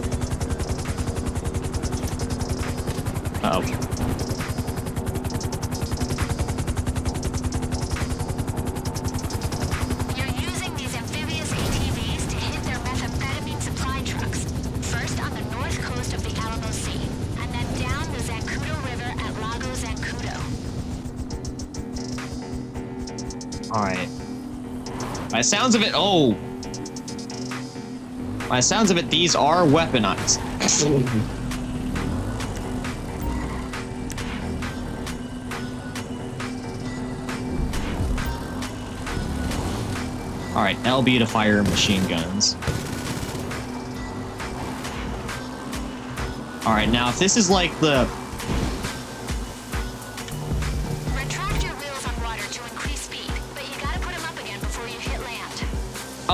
Uh-oh. You're using these amphibious ATVs to hit their methamphetamine supply trucks. First on the north coast of the Alamo Sea, and then down the Zancudo River at Lago Zancudo. Alright. By the sounds of it, oh! By the sounds of it, these are weaponized. Alright, LB to fire machine guns. Alright, now if this is like the... Retract your wheels on water to increase speed, but you gotta put them up again before you hit land.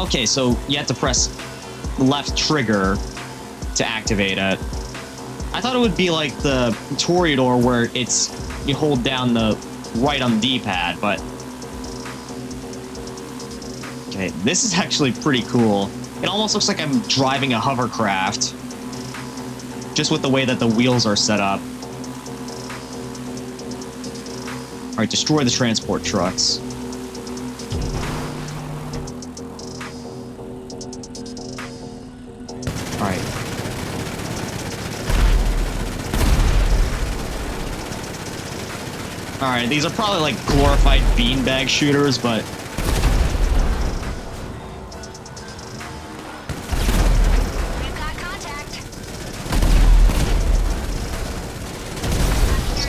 Okay, so you have to press the left trigger to activate it. I thought it would be like the Toreador where it's... you hold down the right on the D-pad, but... Okay, this is actually pretty cool. It almost looks like I'm driving a hovercraft. Just with the way that the wheels are set up. Alright, destroy the transport trucks. Alright. Alright, these are probably like glorified beanbag shooters, but... We've got contact.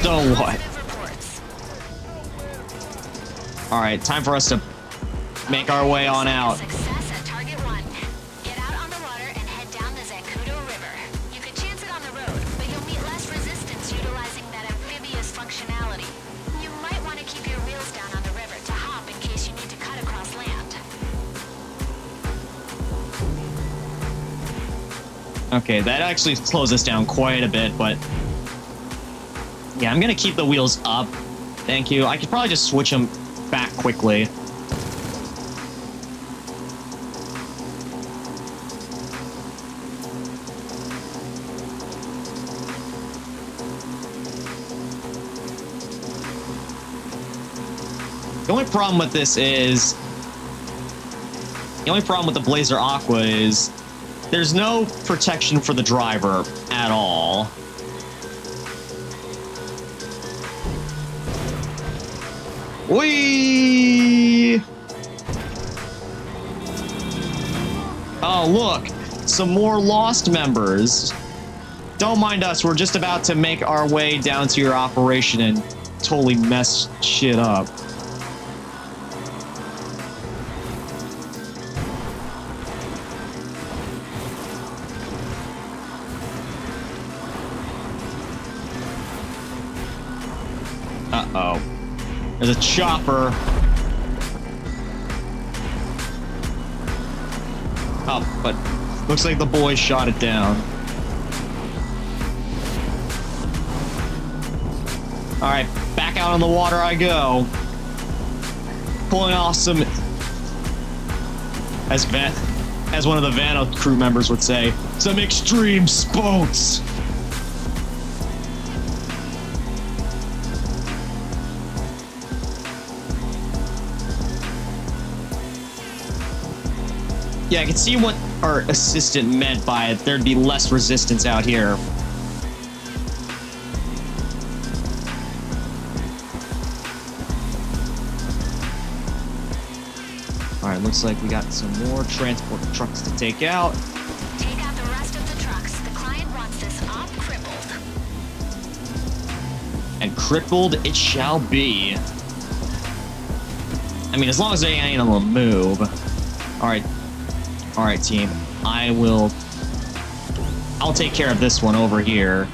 So what? Positive reports. Alright, time for us to make our way on out. Success at target 1. Get out on the water and head down the Zancudo River. You could chance it on the road, but you'll meet less resistance utilizing that amphibious functionality. You might want to keep your wheels down on the river to hop in case you need to cut across land. Okay, that actually slows us down quite a bit, but... yeah, I'm gonna keep the wheels up. Thank you. I could probably just switch them back quickly. The only problem with this is... the only problem with the Blazer Aqua is... there's no protection for the driver at all. Whee! Oh, look! Some more Lost members. Don't mind us, we're just about to make our way down to your operation and totally mess shit up. Uh-oh. There's a chopper. Oh, but looks like the boys shot it down. Alright, back out on the water I go. Pulling off some... as one of the Vano crew members would say, some extreme spokes. Yeah, I can see what our assistant meant by it. There'd be less resistance out here. Alright, looks like we got some more transport trucks to take out. Take out the rest of the trucks. The client wants this op crippled. And crippled it shall be. I mean, as long as they ain't able to move. Alright. Alright, team. I'll take care of this one over here.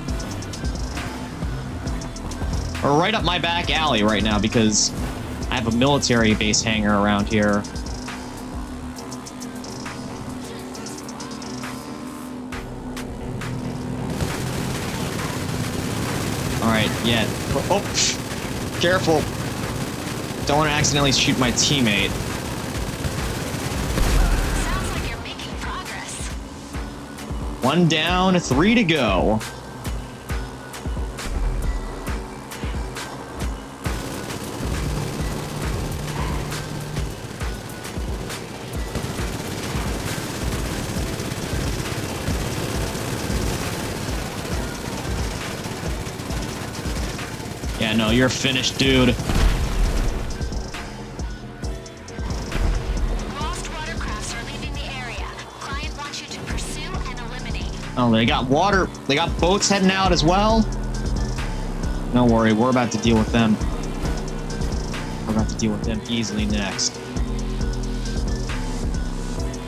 Or right up my back alley right now, because I have a military base hangar around here. Alright, yeah. Oh, careful. Don't want to accidentally shoot my teammate. Sounds like you're making progress. 1 down, 3 to go. Yeah, no, you're finished, dude. Oh, they got water. They got boats heading out as well. Don't worry, we're about to deal with them. We're about to deal with them easily next.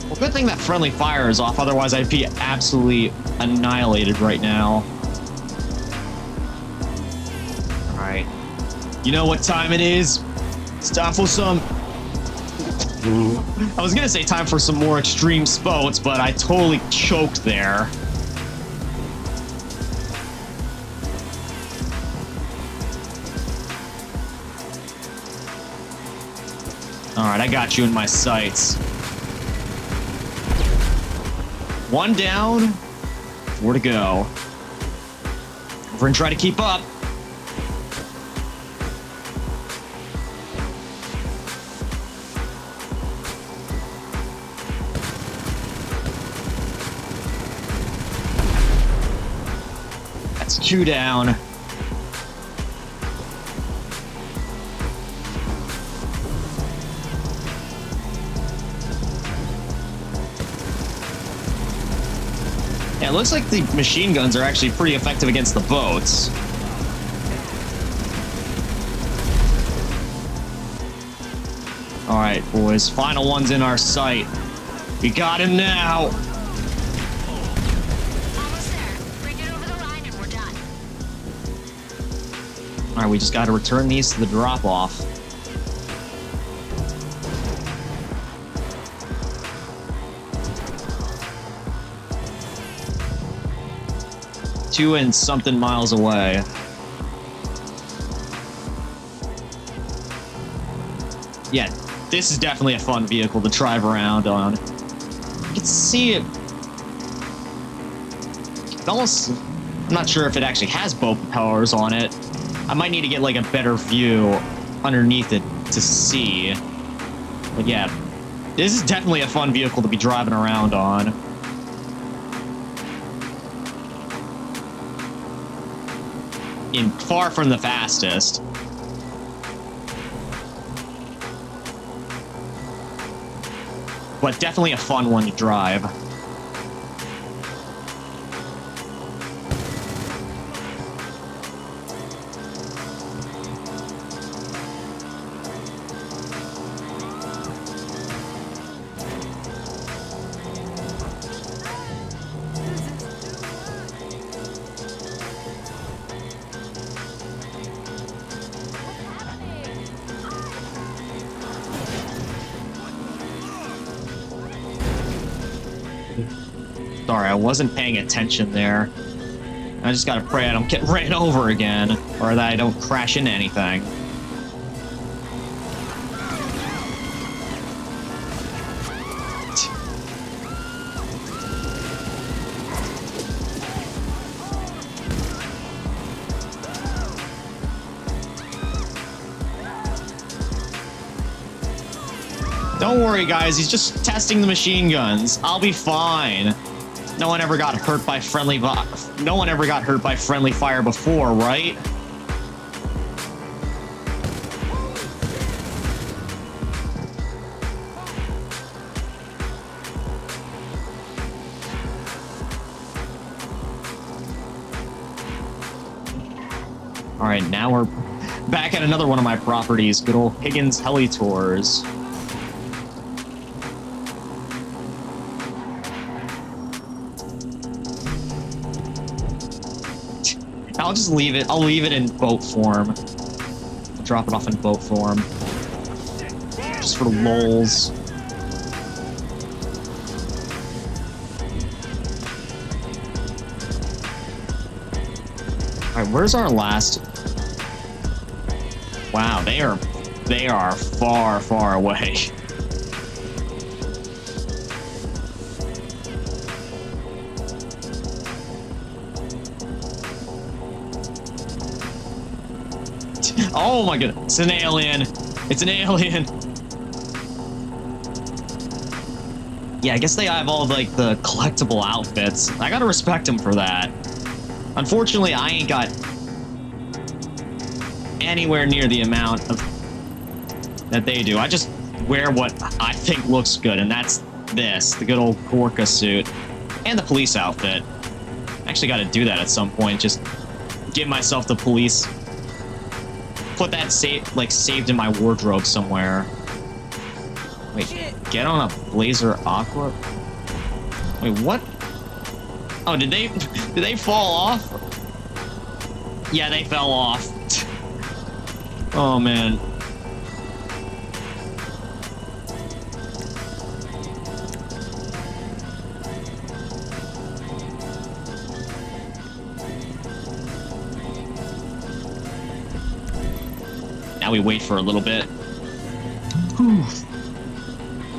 Well, good thing that friendly fire is off, otherwise I'd be absolutely annihilated right now. Alright. You know what time it is? It's time for some... I was gonna say time for some more extreme spoats, but I totally choked there. Alright, I got you in my sights. One down, 4 to go. We're gonna try to keep up. That's 2 down. Yeah, it looks like the machine guns are actually pretty effective against the boats. Alright, boys. Final one's in our sight. We got him now. Almost there. Bring it over the line and we're done. Alright, we just gotta return these to the drop-off. Two and something miles away. Yeah, this is definitely a fun vehicle to drive around on. You can see it. It almost... I'm not sure if it actually has boat propellers on it. I might need to get like a better view underneath it to see. But yeah, this is definitely a fun vehicle to be driving around on. Far from the fastest. But definitely a fun one to drive. Sorry, I wasn't paying attention there. I just gotta pray I don't get ran over again, or that I don't crash into anything. Don't worry, guys. He's just testing the machine guns. I'll be fine. No one ever got hurt by friendly fire before, right? All right, now we're back at another one of my properties. Good old Higgins Heli Tours. I'll just leave it. I'll leave it in boat form. I'll drop it off in boat form. Just for lulz. Alright, where's our last? Wow, they are far, far away. Oh my god, it's an alien. It's an alien. Yeah, I guess they have all of, like, the collectible outfits. I gotta respect them for that. Unfortunately, I ain't got anywhere near the amount of that they do. I just wear what I think looks good, and that's this, the good old Gorka suit, and the police outfit. Actually got to do that at some point. Just give myself the police. Put that saved in my wardrobe somewhere. Wait, get on a Blazer Aqua? Wait, what? Oh, did they fall off? Yeah, they fell off. Oh, man. Now we wait for a little bit. Whew.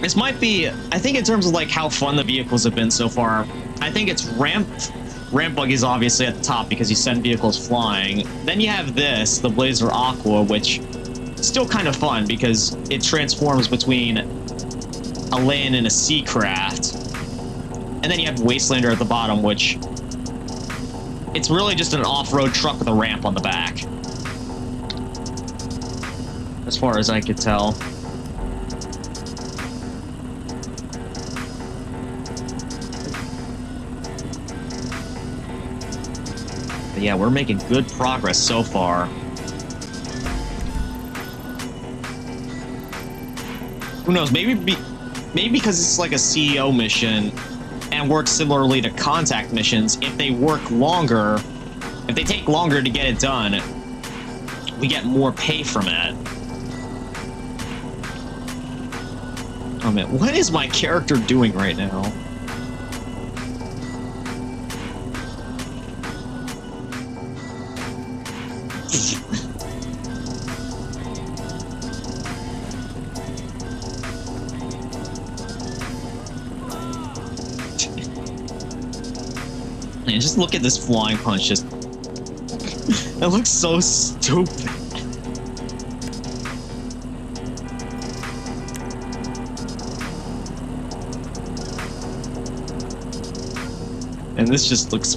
This might be, I think in terms of like how fun the vehicles have been so far, I think it's ramp buggies obviously at the top because you send vehicles flying. Then you have this, the Blazer Aqua, which is still kind of fun because it transforms between a land and a sea craft. And then you have Wastelander at the bottom, which it's really just an off-road truck with a ramp on the back. As far as I could tell. But yeah, we're making good progress so far. Who knows? Maybe because it's like a CEO mission and works similarly to contact missions, if they work longer, if they take longer to get it done, we get more pay from it. Oh man, what is my character doing right now? Man, just look at this flying punch, just... It looks so stupid. And this just looks...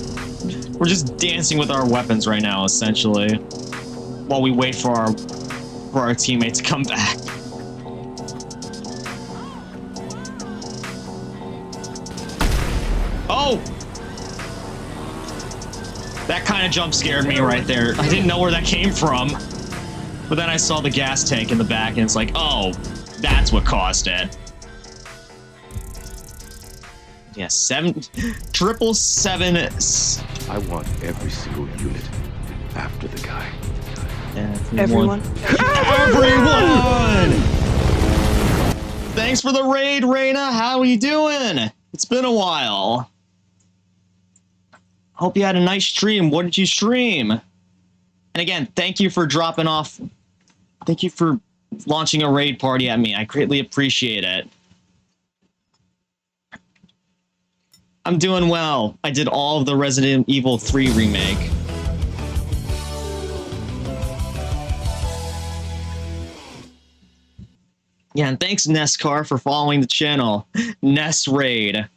We're just dancing with our weapons right now, essentially. While we wait for our teammate to come back. Oh! That kind of jump scared me right there. I didn't know where that came from. But then I saw the gas tank in the back and it's like, oh, that's what caused it. Yeah, 777. I want every single unit after the guy. Everyone. Everyone! Thanks for the raid, Reyna. How are you doing? It's been a while. Hope you had a nice stream. What did you stream? And again, thank you for dropping off. Thank you for launching a raid party at me. I greatly appreciate it. I'm doing well. I did all of the Resident Evil 3 remake. Yeah, and thanks, Nescar, for following the channel. Ness Raid.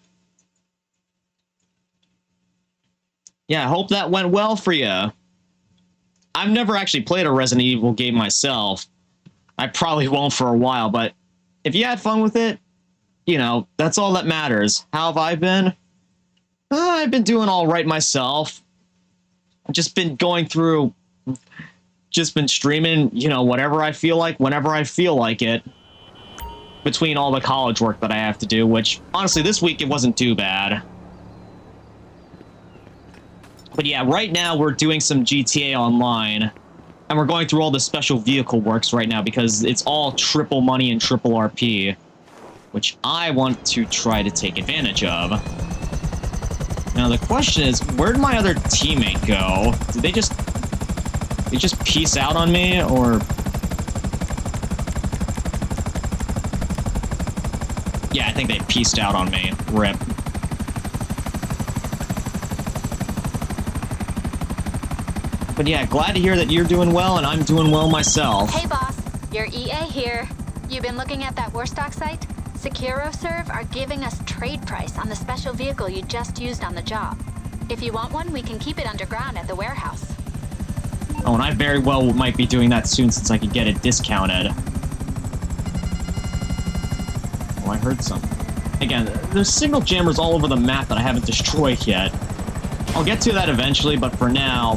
Yeah, I hope that went well for you. I've never actually played a Resident Evil game myself. I probably won't for a while, but if you had fun with it, you know, that's all that matters. How have I been? I've been doing all right myself. I've just been going through, just been streaming, you know, whatever I feel like, whenever I feel like it. Between all the college work that I have to do, which, honestly, this week it wasn't too bad. But yeah, right now we're doing some GTA Online. And we're going through all the special vehicle works right now because it's all triple money and triple RP. Which I want to try to take advantage of. Now the question is, where'd my other teammate go? Did they just peace out on me, or... Yeah, I think they peaced out on me. RIP. But yeah, glad to hear that you're doing well and I'm doing well myself. Hey boss, your EA here. You been looking at that Warstock site? SecuroServe are giving us trade price on the special vehicle you just used on the job. If you want one, we can keep it underground at the warehouse. Oh, and I very well might be doing that soon since I could get it discounted. Oh, I heard something. Again, there's signal jammers all over the map that I haven't destroyed yet. I'll get to that eventually, but for now,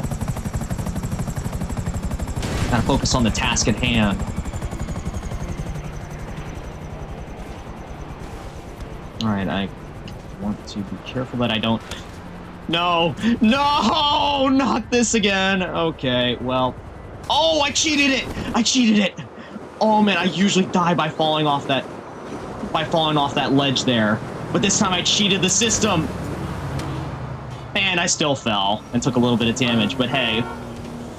gotta focus on the task at hand. Alright, I want to be careful that I don't... No! No! Not this again! Okay, well... Oh, I cheated it! I cheated it! Oh man, I usually die by falling off that... ledge there. But this time I cheated the system! And I still fell and took a little bit of damage, but hey,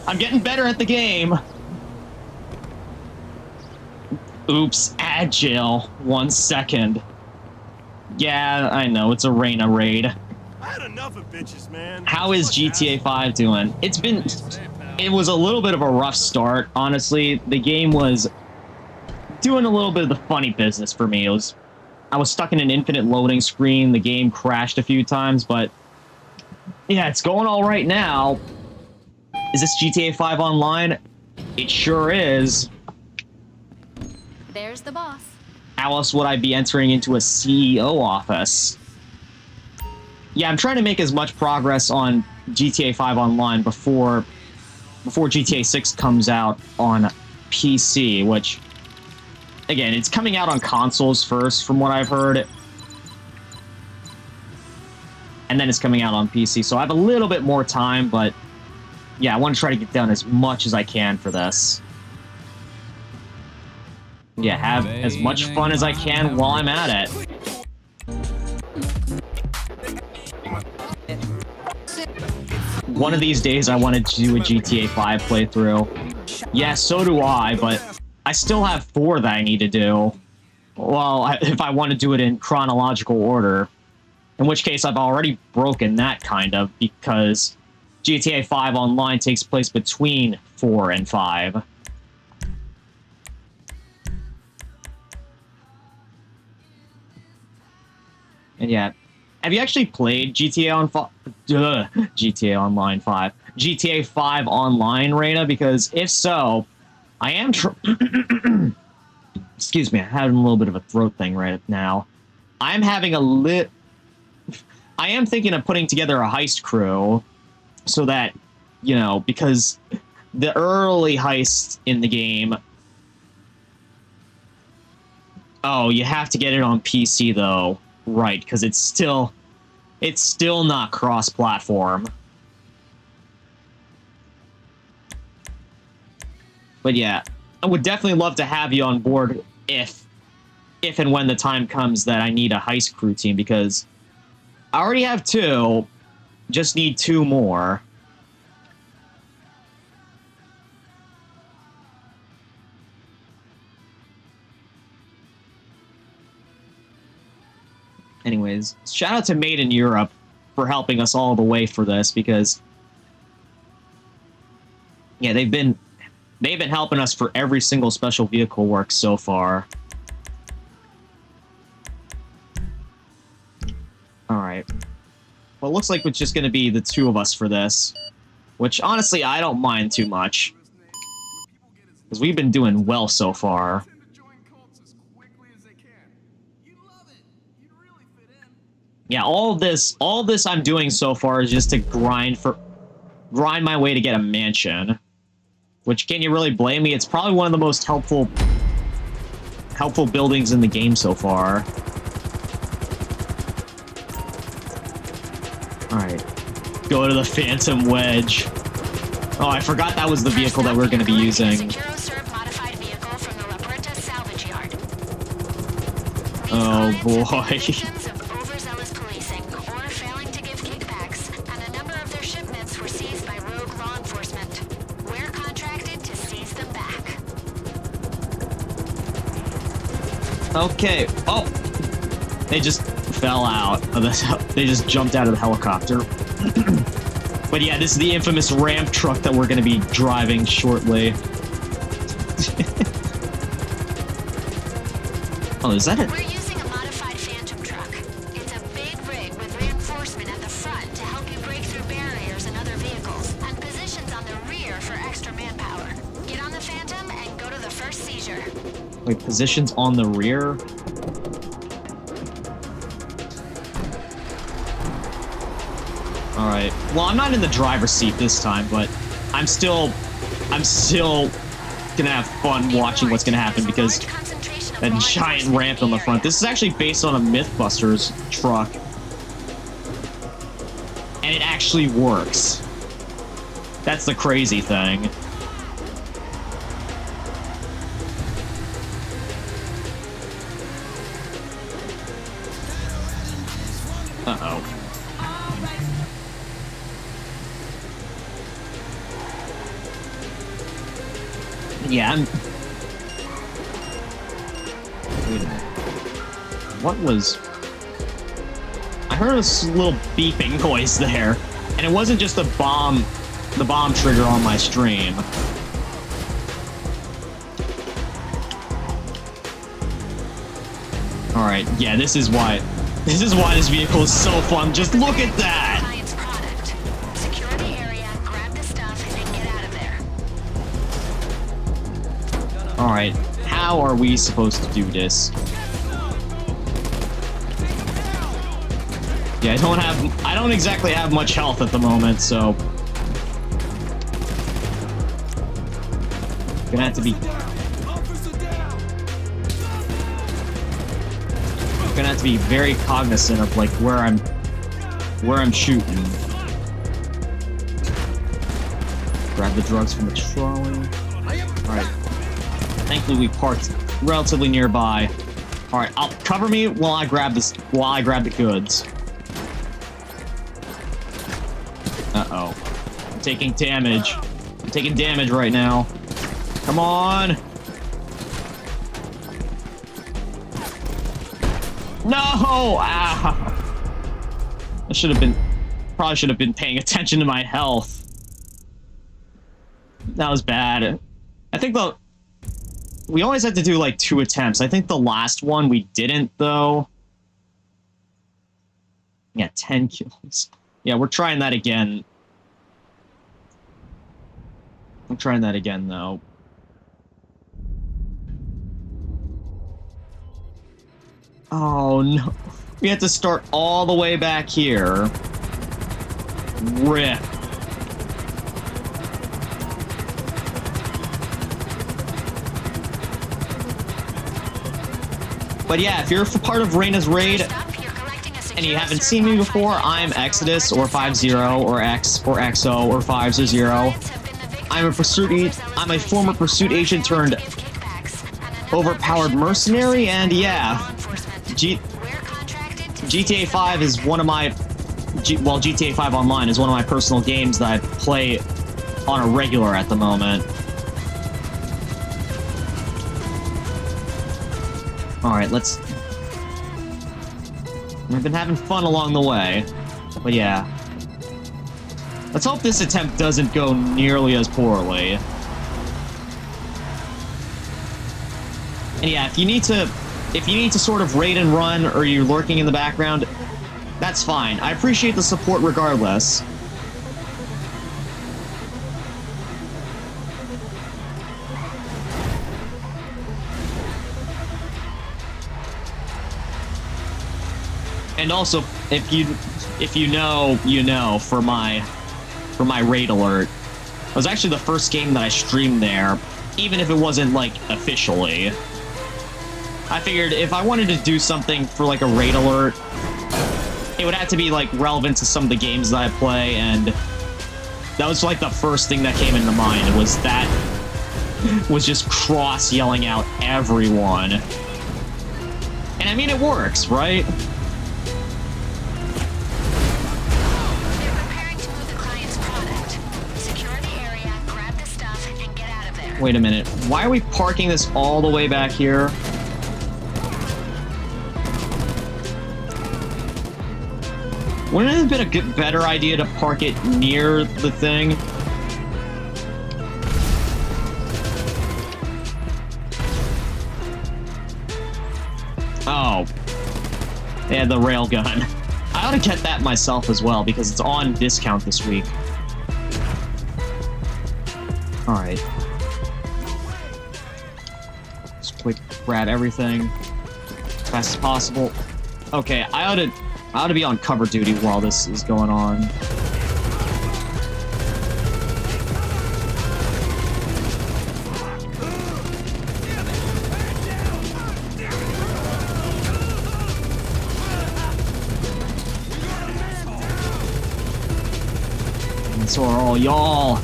I'm getting better at the game. Oops, agile. 1 second. Yeah, I know, it's a Reyna raid. I had enough of bitches, man. How is GTA 5 doing? It was a little bit of a rough start, honestly. The game was doing a little bit of the funny business for me. I was stuck in an infinite loading screen. The game crashed a few times, but yeah, it's going all right now. Is this GTA 5 Online? It sure is. There's the boss. How else would I be entering into a CEO office? Yeah, I'm trying to make as much progress on GTA 5 Online before GTA 6 comes out on PC, which, again, it's coming out on consoles first, from what I've heard. And then it's coming out on PC, so I have a little bit more time, but yeah, I want to try to get done as much as I can for this. Yeah, have as much fun as I can while I'm at it. One of these days I wanted to do a GTA 5 playthrough. Yeah, so do I, but I still have 4 that I need to do. Well, if I want to do it in chronological order. In which case, I've already broken that, kind of, because GTA 5 Online takes place between 4 and 5. And yeah, have you actually played GTA GTA Online 5? GTA 5 Online, Reyna? Because if so, I am excuse me, I'm having a little bit of a throat thing right now. I'm having a I am thinking of putting together a heist crew so that, you know, because the early heists in the game... Oh, you have to get it on PC, though. Right, because it's still not cross-platform. But yeah, I would definitely love to have you on board if and when the time comes that I need a heist crew team, because I already have 2, just need 2 more. Anyways, shout out to Made in Europe for helping us all the way for this, because yeah, they've been helping us for every single special vehicle work so far. Alright. Well, it looks like it's just going to be the 2 of us for this. Which, honestly, I don't mind too much. Because we've been doing well so far. Yeah, all this I'm doing so far is just to grind my way to get a mansion. Which, can you really blame me? It's probably one of the most helpful buildings in the game so far. Alright. Go to the Phantom Wedge. Oh, I forgot that was the vehicle that we're going to be using. Oh, boy. Okay. Oh! They just fell out of the... They just jumped out of the helicopter. But yeah, this is the infamous ramp truck that we're going to be driving shortly. Oh, is that it? We're using a modified Phantom truck. It's a big rig with reinforcement at the front to help you break through barriers and other vehicles, and positions on the rear for extra manpower. Get on the Phantom and go to the first seizure. Wait, positions on the rear? All right. Well, I'm not in the driver's seat this time, but I'm still gonna have fun watching what's gonna happen because that giant ramp on the front. This is actually based on a Mythbusters truck, and it actually works. That's the crazy thing. Uh-oh. Yeah, I'm... Wait a minute. What was... I heard a little beeping noise there, and it wasn't just the bomb trigger on my stream. Alright, yeah, this is why this vehicle is so fun. Just look at that! Client's product. Secure the area, grab the stuff, and get out of there. Alright, how are we supposed to do this? Yeah, I don't exactly have much health at the moment, so gonna have to be very cognizant of like where I'm shooting. Grab the drugs from the trolley. Alright. Thankfully we parked relatively nearby. Alright, cover me while I grab the goods. Uh-oh. I'm taking damage. I'm taking damage right now. Come on! No! Ah! I probably should have been paying attention to my health. That was bad. I think we always had to do like 2 attempts. I think the last one we didn't though. Yeah, 10 kills. Yeah, we're trying that again. I'm trying that again though. Oh no. We have to start all the way back here. Rip. But yeah, if you're part of Reina's Raid and you haven't seen me before, I'm Exodus or 50 or X or XO or 5 or 0. I'm a former pursuit agent turned overpowered mercenary, and yeah, GTA 5 is one of my GTA 5 Online is one of my personal games that I play on a regular at the moment. Alright, we've been having fun along the way, but yeah. Let's hope this attempt doesn't go nearly as poorly. And yeah, if you need to sort of raid and run, or you're lurking in the background, that's fine. I appreciate the support regardless. And also, if you know, you know, for my raid alert, it was actually the first game that I streamed there, even if it wasn't like officially. I figured if I wanted to do something for like a raid alert, it would have to be like relevant to some of the games that I play, and that was like the first thing that came into mind. It was that was just Cross yelling out everyone. And I mean, it works, right? Wait a minute. Why are we parking this all the way back here? Wouldn't it have been a better idea to park it near the thing? Oh. They had the railgun. I ought to get that myself as well, because it's on discount this week. Alright. Just quick grab everything as fast as possible. Okay, I ought to be on cover duty while this is going on. So are all y'all.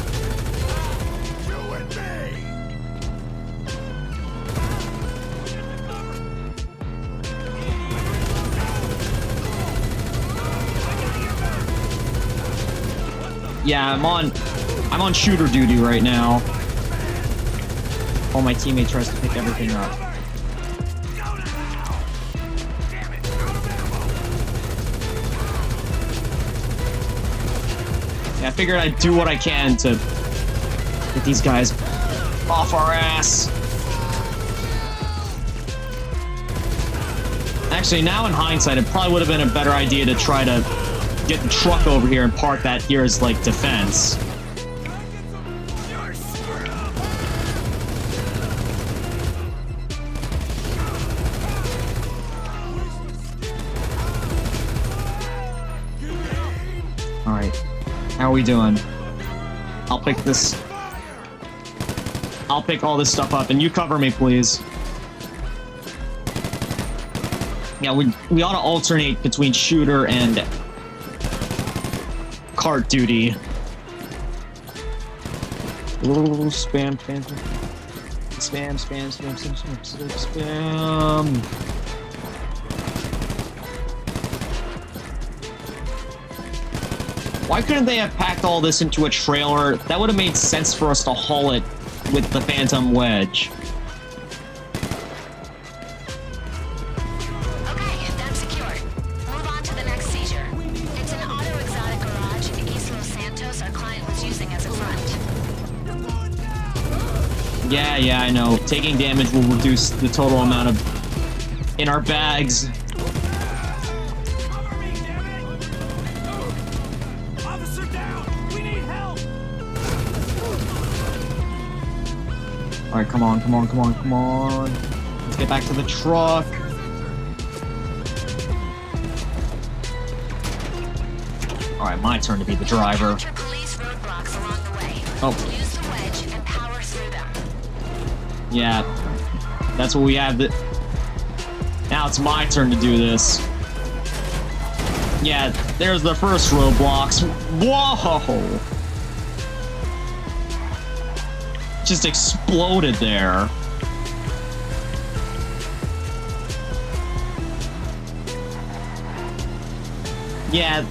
Yeah, I'm on shooter duty right now. While my teammate tries to pick everything up. Yeah, I figured I'd do what I can to get these guys off our ass. Actually, now in hindsight, it probably would have been a better idea to try to get the truck over here and park that here as, like, defense. Alright. How are we doing? I'll pick this. I'll pick all this stuff up, and you cover me, please. Yeah, we ought to alternate between shooter and cart duty. Ooh, spam. Why couldn't they have packed all this into a trailer? That would have made sense for us to haul it with the Phantom Wedge. Okay, that's secured. Move on to the next seizure. It's an auto exotic garage in East Los Santos our client was using as a front. Yeah, I know. Taking damage will reduce the total amount of in our bags. Cover me, damn it! Officer down! We need help! Alright, come on. Let's get back to the truck. Alright, my turn to be the driver. Encounter police roadblocks along the way. Oh. Use the wedge and power through them. Yeah, that's what we have. Now it's my turn to do this. Yeah, there's the first roadblocks. Whoa! Just exploded there. Yeah,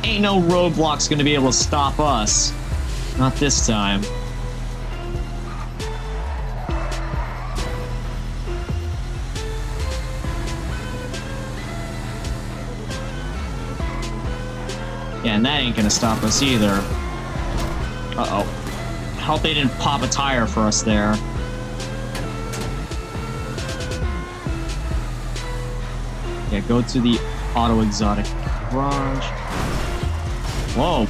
ain't no roadblocks gonna be able to stop us. Not this time. Yeah, and that ain't gonna stop us either. Uh-oh. Hope they didn't pop a tire for us there. Yeah, go to the auto exotic garage. Whoa.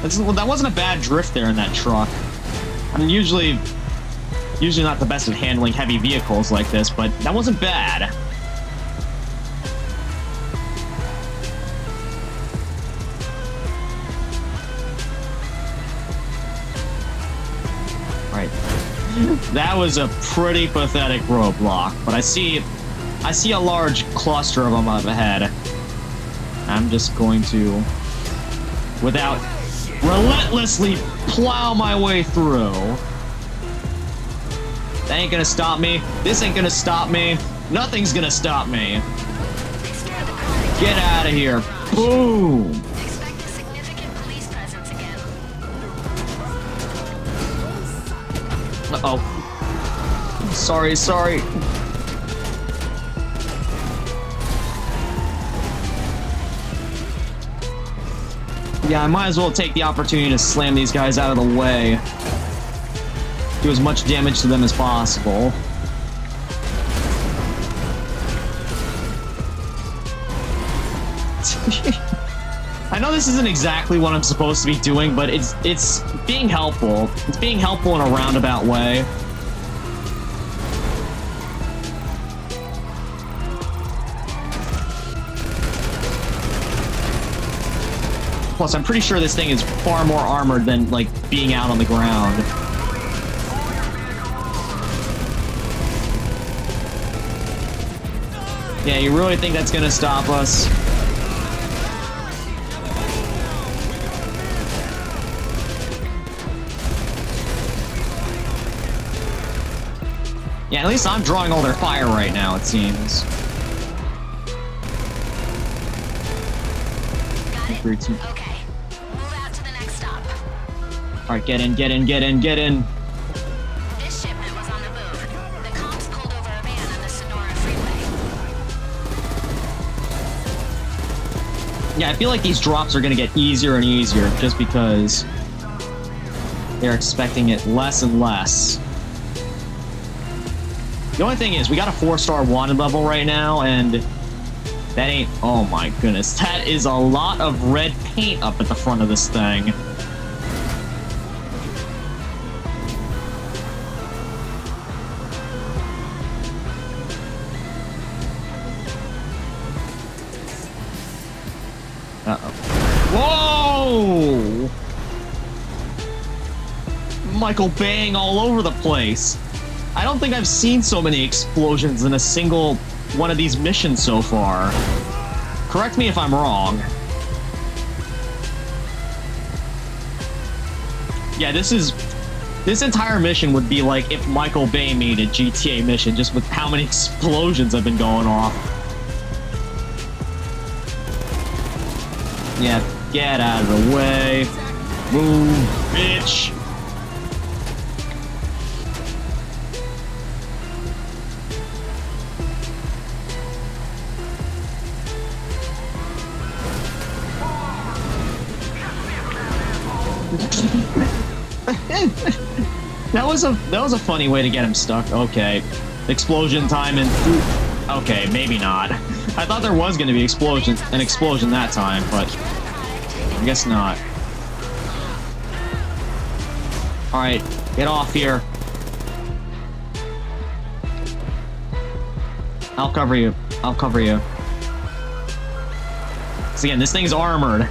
That wasn't a bad drift there in that truck. I'm usually not the best at handling heavy vehicles like this, but that wasn't bad. Right. That was a pretty pathetic roadblock, but I see a large cluster of them up ahead. I'm just going to, without relentlessly plow my way through. That ain't gonna stop me. This ain't gonna stop me. Nothing's gonna stop me. Get out of here. Boom. Expect a significant police presence again. Uh-oh. Sorry. Yeah, I might as well take the opportunity to slam these guys out of the way. Do as much damage to them as possible. I know this isn't exactly what I'm supposed to be doing, but it's being helpful. It's being helpful in a roundabout way. Plus, I'm pretty sure this thing is far more armored than, like, being out on the ground. Yeah, you really think that's gonna stop us? Yeah, at least I'm drawing all their fire right now, it seems. Got it? Agreed to. Okay. Move out to the next stop. Alright, get in, get in, get in, get in. This shipment was on the move. The cops pulled over a van on the Sonora Freeway. Yeah, I feel like these drops are gonna get easier and easier just because they're expecting it less and less. The only thing is, we got a 4-star wanted level right now, and that ain't... Oh my goodness. That is a lot of red paint up at the front of this thing. Uh-oh. Whoa! Michael Baying all over the place. I don't think I've seen so many explosions in a single one of these missions so far. Correct me if I'm wrong. Yeah, this entire mission would be like if Michael Bay made a GTA mission, just with how many explosions have been going off. Yeah, get out of the way. Move, bitch. That was a funny way to get him stuck. Okay. Explosion time and... Okay, maybe not. I thought there was going to be an explosion that time, but I guess not. Alright, get off here. I'll cover you. I'll cover you. So again, this thing's armored.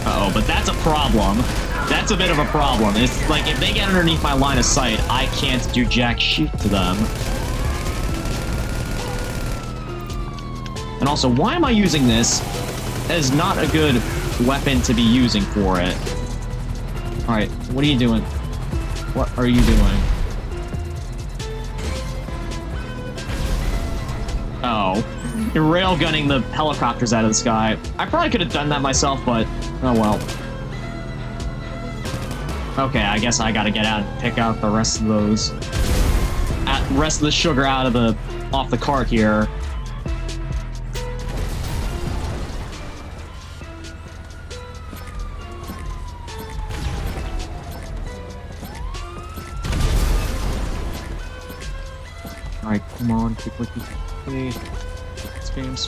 Uh-oh, but that's a problem. That's a bit of a problem. It's like, if they get underneath my line of sight, I can't do jack shit to them. And also, why am I using this as not a good weapon to be using for it? Alright, what are you doing? What are you doing? Oh. You're railgunning the helicopters out of the sky. I probably could have done that myself, but oh well. Okay, I guess I gotta get out and pick out the rest of those. Rest of the sugar off the cart here. Alright, come on, quickly. Spam,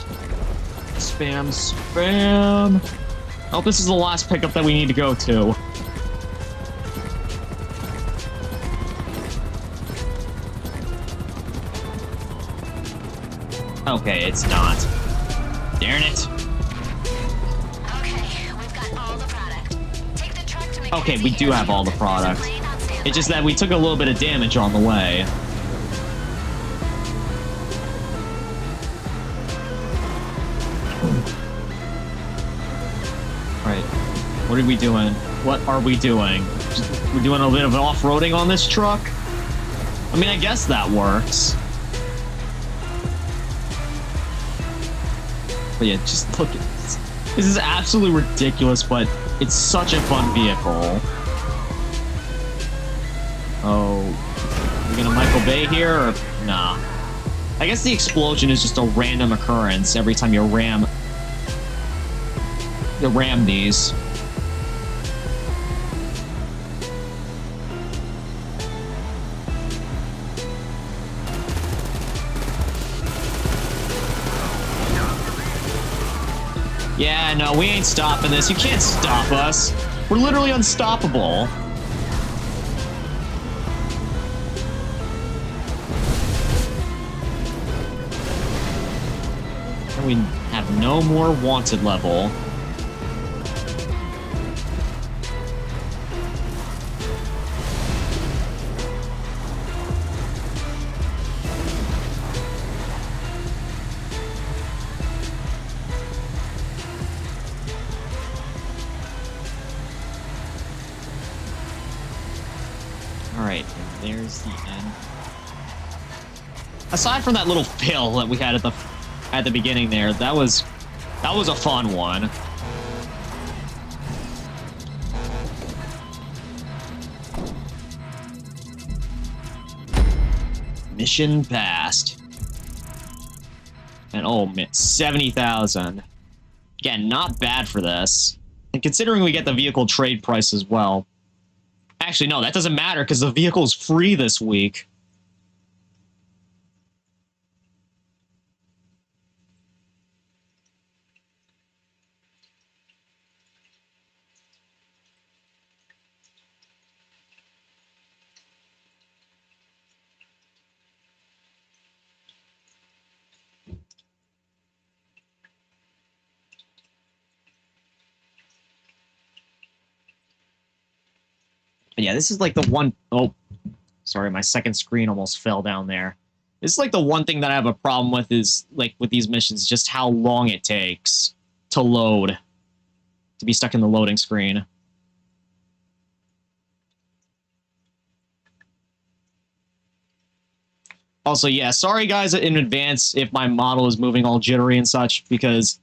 spam, spam. Oh, this is the last pickup that we need to go to. Okay, it's not. Darn it. Okay, we've got all the product. Take the truck to Okay, we do have all the product. It's just that we took a little bit of damage on the way. Right. What are we doing? What are we doing? We're doing a bit of off-roading on this truck? I mean, I guess that works. But yeah, just look at this. This is absolutely ridiculous, but it's such a fun vehicle. Oh. Are we gonna Michael Bay here, or... Nah. I guess the explosion is just a random occurrence every time you ram these. Yeah, no, we ain't stopping this. You can't stop us. We're literally unstoppable. And we have no more wanted level. Alright, There's the end. Aside from that little fail that we had at the beginning there, that was a fun one. Mission passed. And oh man, 70,000. Again, not bad for this. And considering we get the vehicle trade price as well. Actually, no, that doesn't matter because the vehicle's free this week. But yeah, this is like the one... Oh, sorry, my second screen almost fell down there. This is like the one thing that I have a problem with is, like, with these missions, just how long it takes to load. To be stuck in the loading screen. Also, yeah, sorry guys in advance if my model is moving all jittery and such, because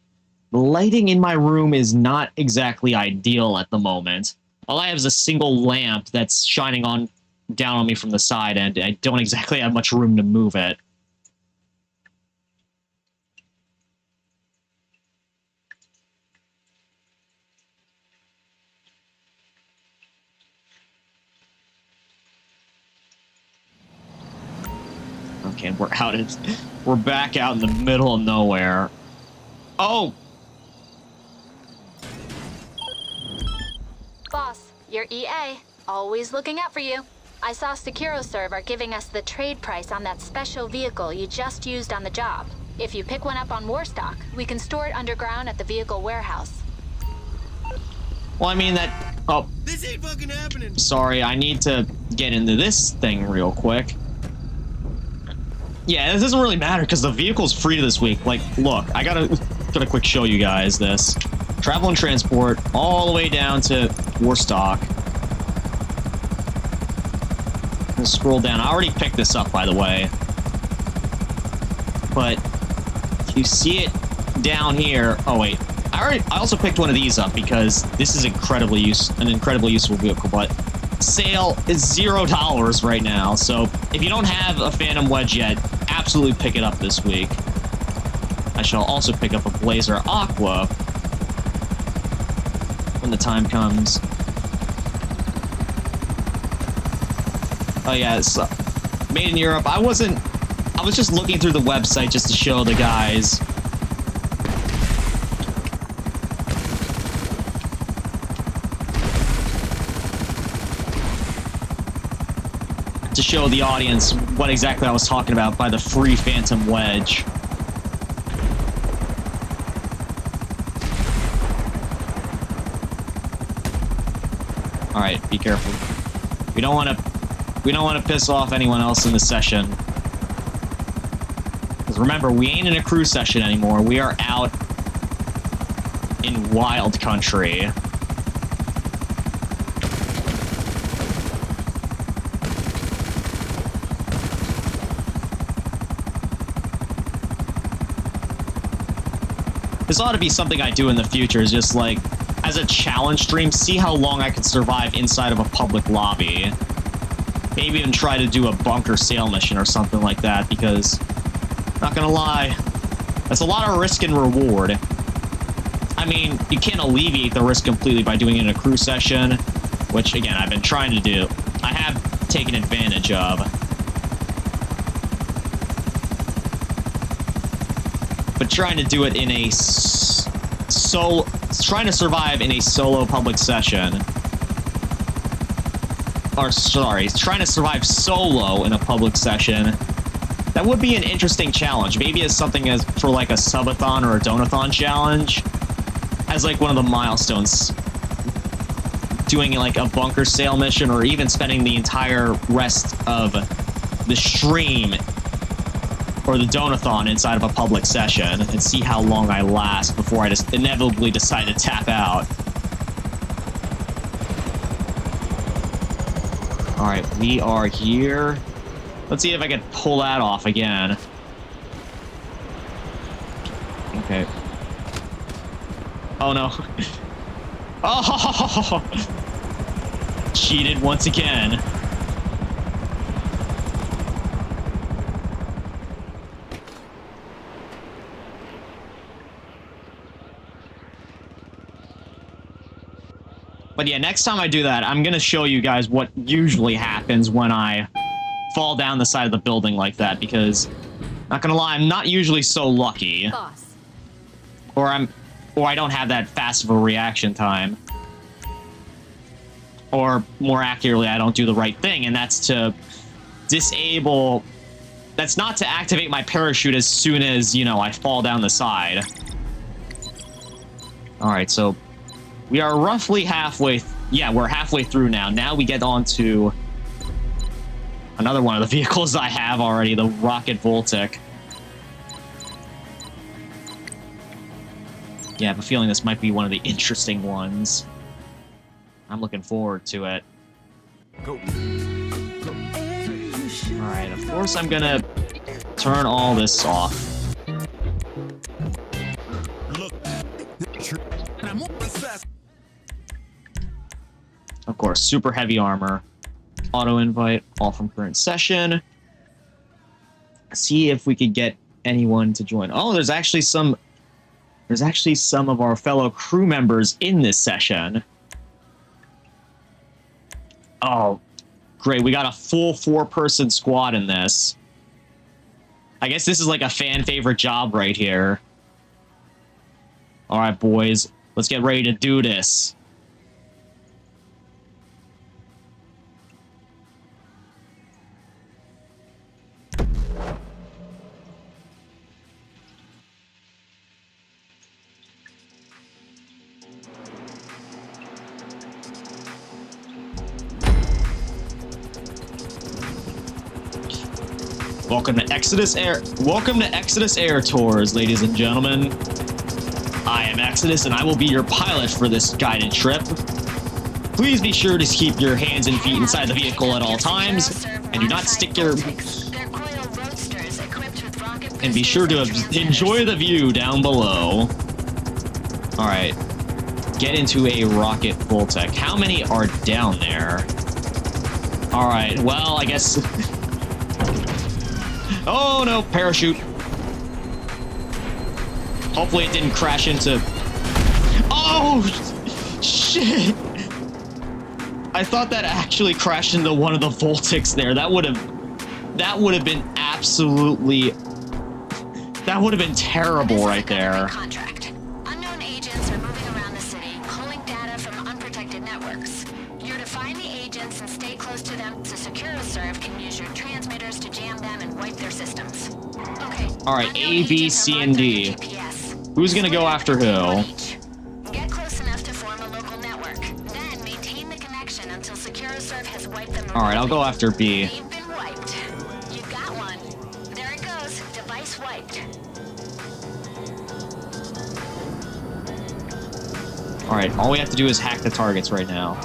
the lighting in my room is not exactly ideal at the moment. All I have is a single lamp that's shining down on me from the side, and I don't exactly have much room to move it. Okay, we're back out in the middle of nowhere. Oh! Boss, you're EA. Always looking out for you. I saw SecuroServe are giving us the trade price on that special vehicle you just used on the job. If you pick one up on Warstock, we can store it underground at the vehicle warehouse. Well, I mean that... Oh. This ain't fucking happening. Sorry, I need to get into this thing real quick. Yeah, this doesn't really matter because the vehicle's free this week. Like, look, I gotta quick show you guys this. Travel and transport all the way down to Warstock. Let's scroll down. I already picked this up, by the way. But you see it down here. Oh wait, I also picked one of these up because this is an incredibly useful vehicle. But sale is $0 right now. So if you don't have a Phantom Wedge yet, absolutely pick it up this week. I shall also pick up a Blazer Aqua when the time comes. Oh yeah, it's made in Europe. I was just looking through the website just to show the guys. To show the audience what exactly I was talking about by the free Phantom Wedge. All right, be careful. We don't want to piss off anyone else in the session. Because remember, we ain't in a crew session anymore. We are out in wild country. This ought to be something I do in the future, is just like, as a challenge stream, see how long I can survive inside of a public lobby. Maybe even try to do a bunker sale mission or something like that, because, not gonna lie, that's a lot of risk and reward. I mean, you can't alleviate the risk completely by doing it in a crew session, which, again, I've been trying to do. I have taken advantage of. But trying to do it in a trying to survive in a solo public session, or sorry, trying to survive solo in a public session, that would be an interesting challenge. Maybe as something as for like a subathon or a donathon challenge, as like one of the milestones, doing like a bunker sale mission, or even spending the entire rest of the stream or the donathon inside of a public session and see how long I last before I just inevitably decide to tap out. Alright, we are here. Let's see if I can pull that off again. Okay. Oh no. Oh! Cheated once again. But yeah, next time I do that, I'm gonna show you guys what usually happens when I fall down the side of the building like that, because, not gonna lie, I'm not usually so lucky. Boss. Or I don't have that fast of a reaction time. Or, more accurately, I don't do the right thing, and that's to disable... That's not to activate my parachute as soon as, you know, I fall down the side. Alright, so... We are roughly halfway... Yeah, we're halfway through now. Now we get on to... another one of the vehicles I have already, the Rocket Voltic. Yeah, I have a feeling this might be one of the interesting ones. I'm looking forward to it. Go. Alright, of course I'm gonna turn all this off. Of course, super heavy armor. Auto invite, all from current session. See if we could get anyone to join. Oh, there's actually some of our fellow crew members in this session. Oh, great. We got a full 4-person squad in this. I guess this is like a fan favorite job right here. All right, boys, let's get ready to do this. Welcome to Exodus Air Tours, ladies and gentlemen. I am Exodus, and I will be your pilot for this guided trip. Please be sure to keep your hands and feet inside the vehicle at all times, and do not stick your... And be sure to enjoy the view down below. Alright. Get into a Rocket Voltic. How many are down there? Alright, well, I guess... Oh no, parachute. Hopefully it didn't crash into... Oh, shit. I thought that actually crashed into one of the Voltics there. That would have been absolutely... That would have been terrible right there. Contract. Unknown agents are moving around the city, pulling data from unprotected networks. You're to find the agents and stay close to them so SecuriServe can use your transmitters to jam them and wipe their systems. Okay. Alright, A, B, C, and D. Who's gonna go after who? Get close enough to form a local network. Then maintain the connection until SecuriServe has wiped them. Alright, I'll go after B. They've been wiped. You got one. There it goes. Device wiped. Alright, all we have to do is hack the targets right now.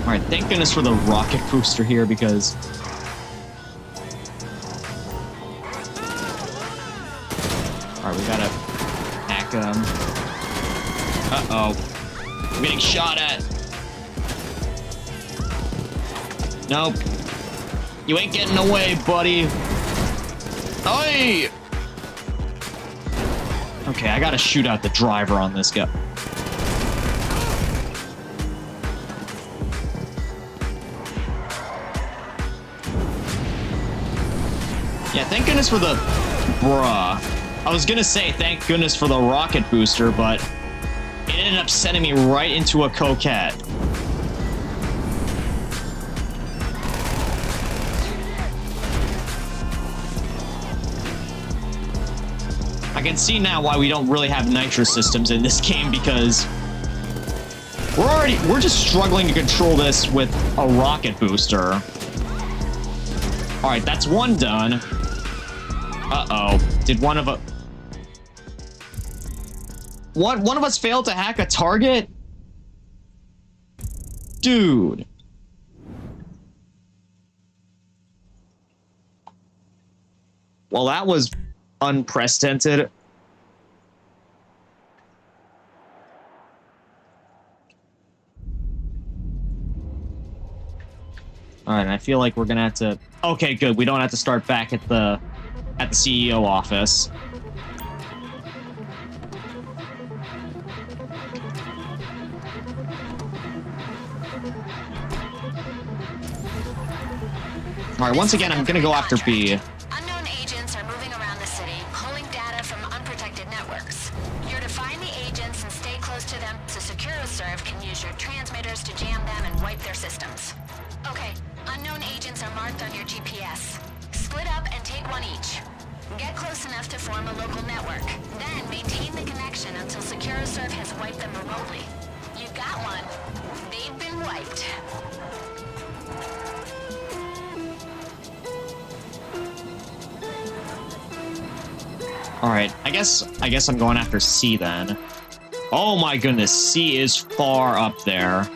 Alright, thank goodness for the rocket booster here, because... Alright, we gotta hack them. Uh-oh. I'm getting shot at. Nope. You ain't getting away, buddy. Oi! Okay, I gotta shoot out the driver on this guy. Yeah, thank goodness for the... Bruh. I was gonna say thank goodness for the rocket booster, but it ended up sending me right into a coquette. I can see now why we don't really have nitro systems in this game, because we're just struggling to control this with a rocket booster. All right, that's one done. Uh-oh. Did one of one of us fail to hack a target? Dude. Well, that was unprecedented. All right, I feel like we're gonna have to... Okay, good. We don't have to start back at the CEO office. All right, once again, I'm gonna go after B. Unknown agents are moving around the city, pulling data from unprotected networks. You're to find the agents and stay close to them so SecuroServe can use your transmitters to jam them and wipe their systems. Okay, unknown agents are marked on your GPS. Split up and take one each. Get close enough to form a local network. Then maintain the connection until SecuroServe has wiped them remotely. You've got one. They've been wiped. All right, I guess I'm going after C then. Oh my goodness, C is far up there.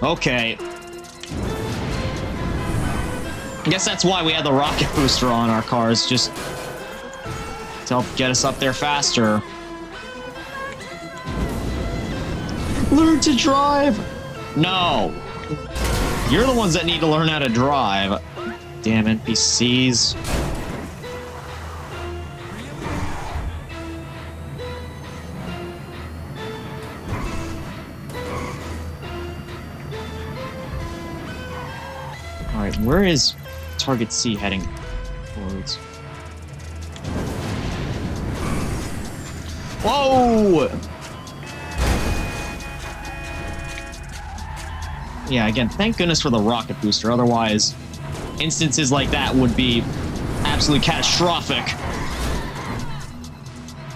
Okay. I guess that's why we had the rocket booster on our cars, just to help get us up there faster. Learn to drive! No! You're the ones that need to learn how to drive. Damn NPCs. Alright, where is target C heading towards? Whoa! Yeah, again, thank goodness for the rocket booster. Otherwise, instances like that would be absolutely catastrophic.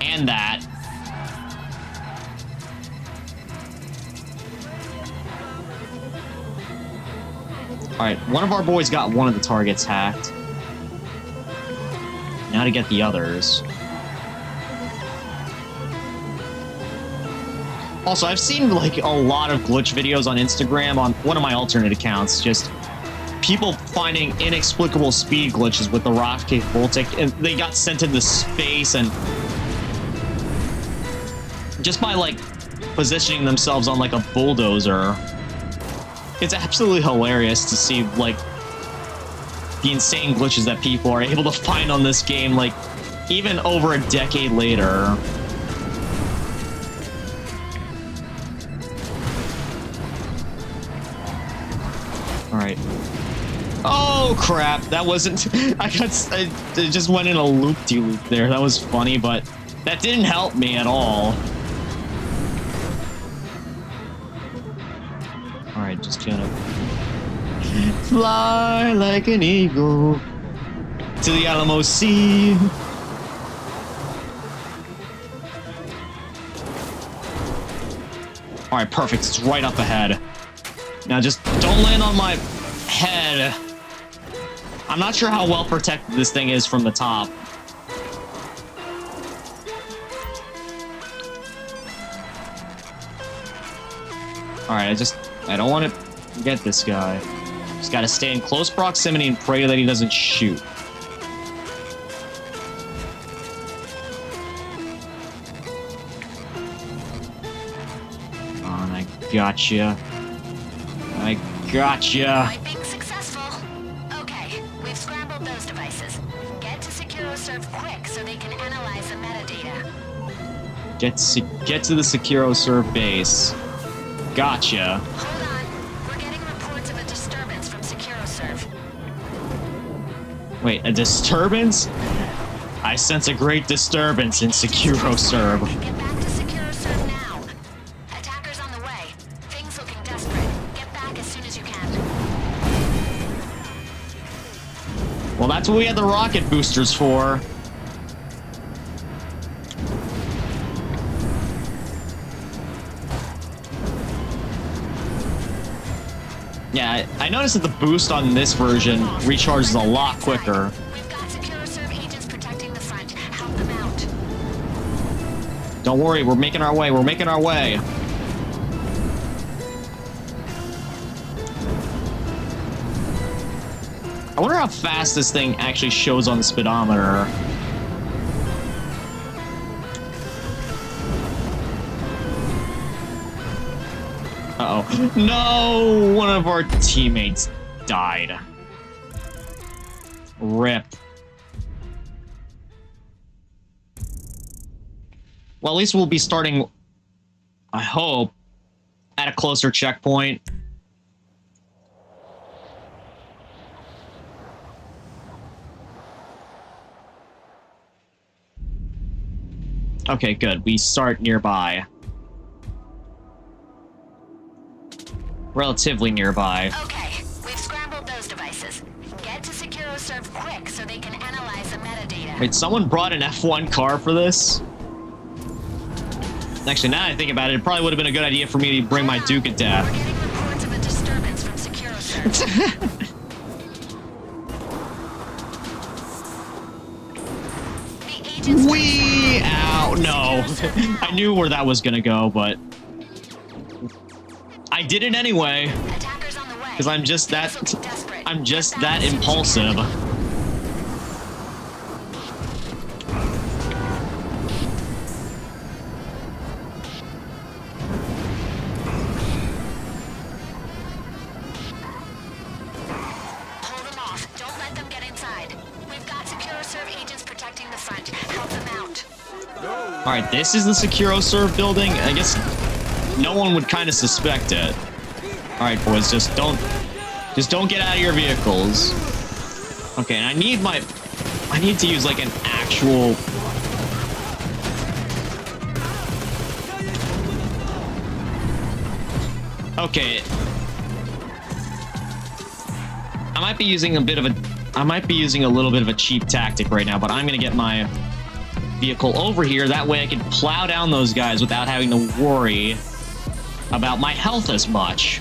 And that. Alright, one of our boys got one of the targets hacked. Now to get the others. Also, I've seen like a lot of glitch videos on Instagram on one of my alternate accounts. Just people finding inexplicable speed glitches with the rocket Voltic, and they got sent into space, and just by like positioning themselves on like a bulldozer. It's absolutely hilarious to see like the insane glitches that people are able to find on this game, like even over a decade later. All right. Oh crap! That wasn't. I just went in a loop-de-loop there. That was funny, but that didn't help me at all. Alright, just gonna fly like an eagle to the Alamo Sea. Alright, perfect. It's right up ahead. Now just don't land on my head. I'm not sure how well protected this thing is from the top. Alright, I don't want to get this guy. Just gotta stay in close proximity and pray that he doesn't shoot. On, I gotcha. I gotcha. Wiping successful. Okay, we've scrambled those devices. Get to SecuroServe quick so they can analyze the metadata. Get to the SecuroServe base. Gotcha. Hold on. We're getting reports of a disturbance from SecuroServe. Wait, a disturbance? I sense a great disturbance in SecuroServe. Get back to SecuroServe now. Attackers on the way. Things looking desperate. Get back as soon as you can. Well, that's what we had the rocket boosters for. Yeah, I noticed that the boost on this version recharges a lot quicker. We've got SecuroServe agents protecting Don't worry, we're making our way. We're making our way. I wonder how fast this thing actually shows on the speedometer. Uh-oh. No! One of our teammates died. RIP. Well, at least we'll be starting, I hope, at a closer checkpoint. Okay, good. We start nearby. Relatively nearby. Okay, we've scrambled those devices. Get to SecuroServe quick so they can analyze the metadata. Wait, someone brought an F1 car for this? Actually, now that I think about it, it probably would have been a good idea for me to bring my Duke of Death. We're getting reports of a disturbance from SecuroServe. Wee! Ow, no. I knew where that was gonna go, but I did it anyway. Attackers on the way. Because I'm just that impulsive. Hold them off. Don't let them get inside. We've got SecuroServe agents protecting the front. Help them out. Alright, this is the SecuroServe building. I guess no one would kind of suspect it. Alright, boys, just don't get out of your vehicles. Okay, and I need to use like an actual... Okay. I might be using a little bit of a cheap tactic right now, but I'm gonna get my vehicle over here. That way I can plow down those guys without having to worry about my health as much.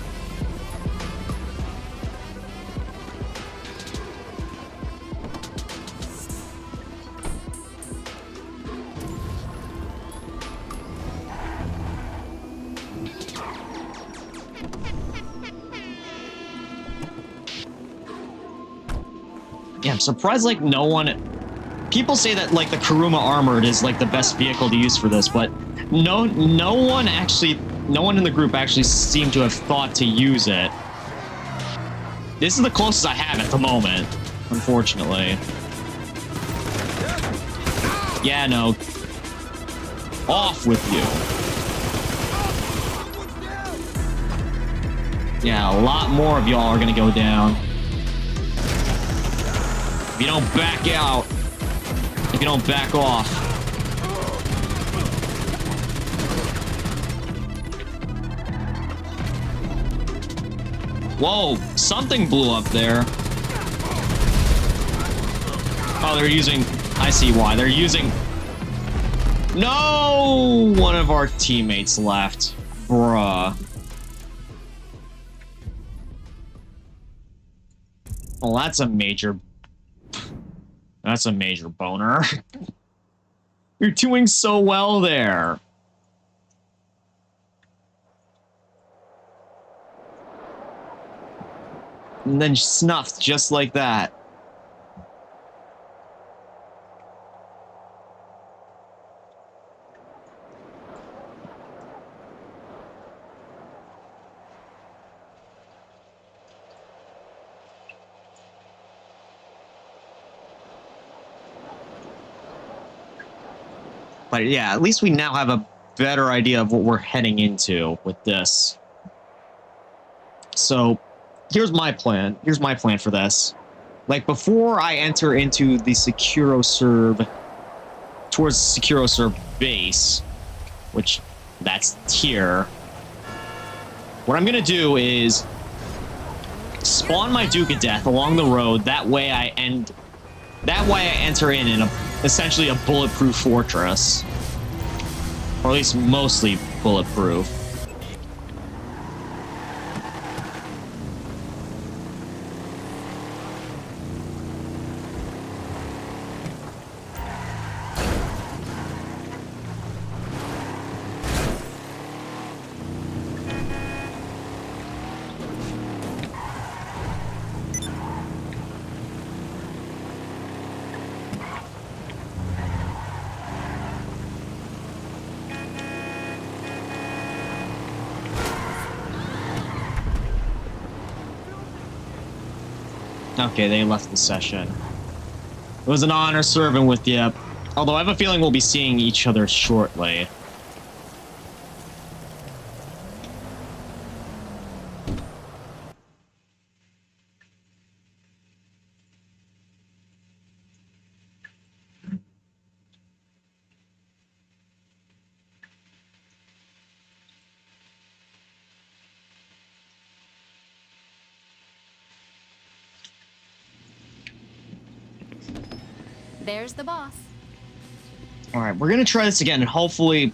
Yeah, I'm surprised like no one... People say that like the Kuruma Armored is like the best vehicle to use for this, but no one in the group actually seemed to have thought to use it. This is the closest I have at the moment, unfortunately. Yeah, no. Off with you. Yeah, a lot more of y'all are gonna go down. If you don't back out, if you don't back off. Whoa, something blew up there. Oh, they're using... I see why. They're using... No! One of our teammates left. Bruh. Well, that's a major... That's a major boner. You're doing so well there. And then snuffed just like that. But yeah, at least we now have a better idea of what we're heading into with this. So, here's my plan. Here's my plan for this. Like, before I enter into the SecuroServe, towards the SecuroServe base, which, that's here, what I'm gonna do is spawn my Duke of Death along the road, that way I enter in essentially a bulletproof fortress. Or at least mostly bulletproof. Okay, they left the session. It was an honor serving with you. Although I have a feeling we'll be seeing each other shortly. There's the boss. Alright, we're gonna try this again, and hopefully...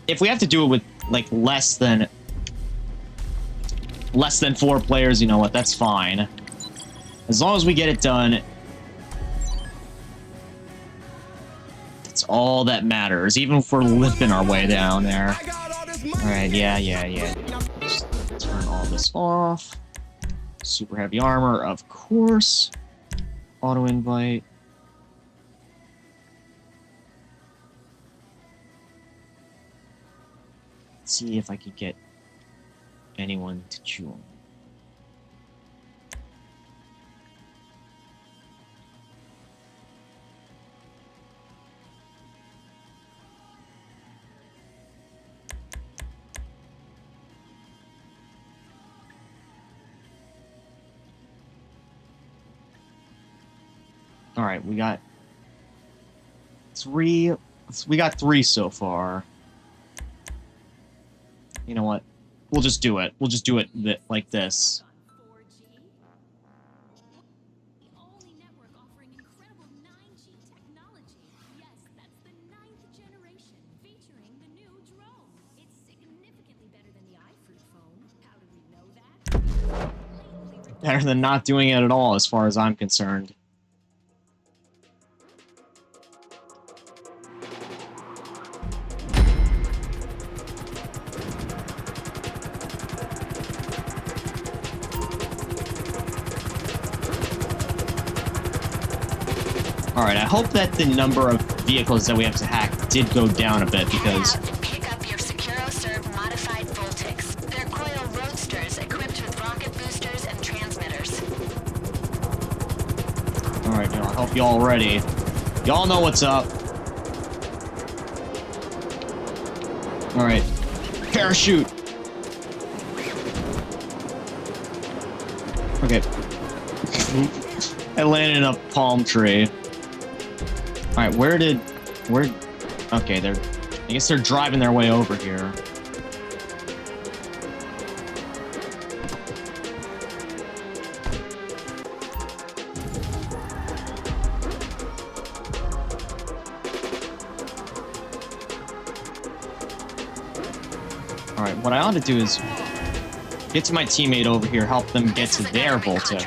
if we have to do it with, like, less than 4 players, you know what, that's fine. As long as we get it done, it's all that matters, even if we're limping our way down there. Alright, yeah. Just turn all this off. Super heavy armor, of course. Auto invite. Let's see if I could get anyone to join. All right, we got 3. We got 3 so far. You know what? We'll just do it. We'll just do it like this. The only network offering incredible 9G technology. Yes, that's the 9th generation, featuring the new drone. It's significantly better than the iFruit phone. How do we know that? Better than not doing it at all, as far as I'm concerned. Alright, I hope that the number of vehicles that we have to hack did go down a bit, because... Head out and pick up your SecuroServe modified Voltics. They're coil roadsters equipped with rocket boosters and transmitters. Alright, I hope y'all ready. Y'all know what's up. Alright. Parachute! Okay. I landed in a palm tree. Alright, where... Okay, I guess they're driving their way over here. Alright, what I ought to do is get to my teammate over here, help them get to their Voltic.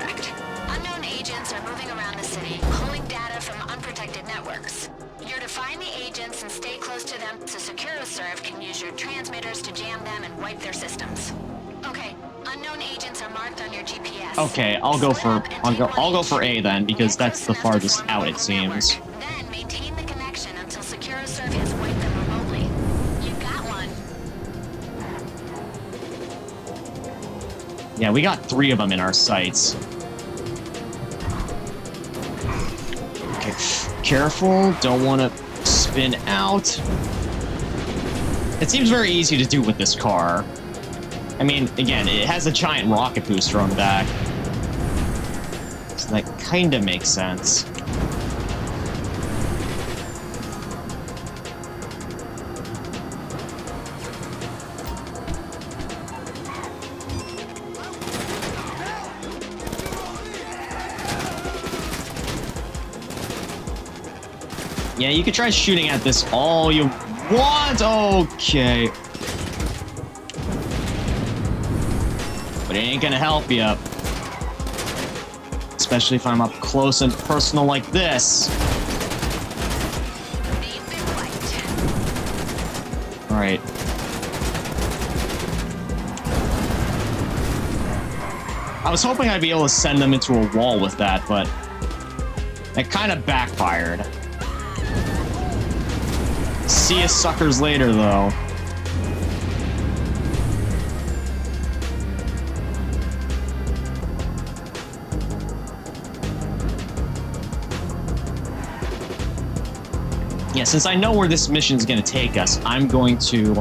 Unknown agents are moving around the city, pulling data from unprotected networks. You're to find the agents and stay close to them so SecuroServe can use your transmitters to jam them and wipe their systems. Okay, unknown agents are marked on your GPS. Okay, I'll go for A then, because that's the farthest out, it seems. Then maintain the connection until SecuroServe has wiped them remotely. You got one. Yeah, we got 3 of them in our sights. Okay, careful, don't want to spin out. It seems very easy to do with this car. I mean, again, it has a giant rocket booster on the back. So that kind of makes sense. Yeah, you could try shooting at this all you want. Okay. But it ain't gonna help you. Especially if I'm up close and personal like this. Alright. I was hoping I'd be able to send them into a wall with that, but it kind of backfired. See you suckers later, though. yeah, since I know where this mission's going to take us, I'm going to...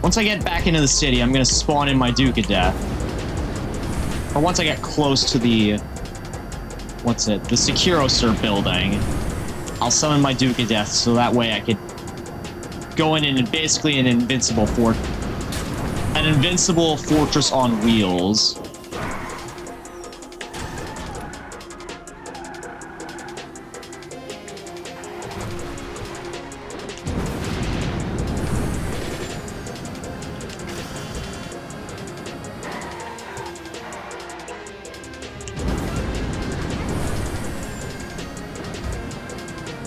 Once I get back into the city, I'm going to spawn in my Duke of Death. Or once I get close to the... What's it? The Securosur building. I'll summon my Duke of Death, so that way I could go in and basically an invincible fortress on wheels.